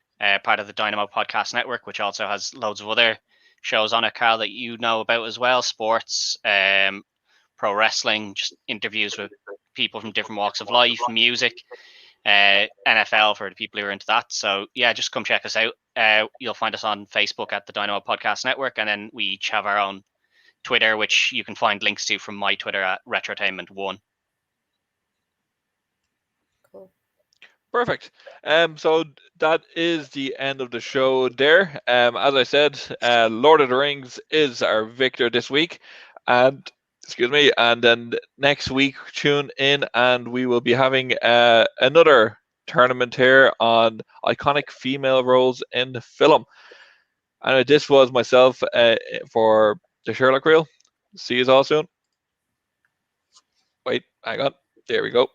part of the Dynamo Podcast Network, which also has loads of other shows on it, Carl, that you know about as well. Sports, pro wrestling, just interviews with people from different walks of life, music, NFL for the people who are into that. So yeah, just come check us out. You'll find us on Facebook at the Dynamo Podcast Network, and then we each have our own Twitter, which you can find links to from my Twitter at Retrotainment1. Cool. Perfect. So that is the end of the show there. As I said, Lord of the Rings is our victor this week. And then next week, tune in and we will be having another tournament here on iconic female roles in film. And this was myself for the Sherlock reel. See you all soon. Wait, hang on. There we go.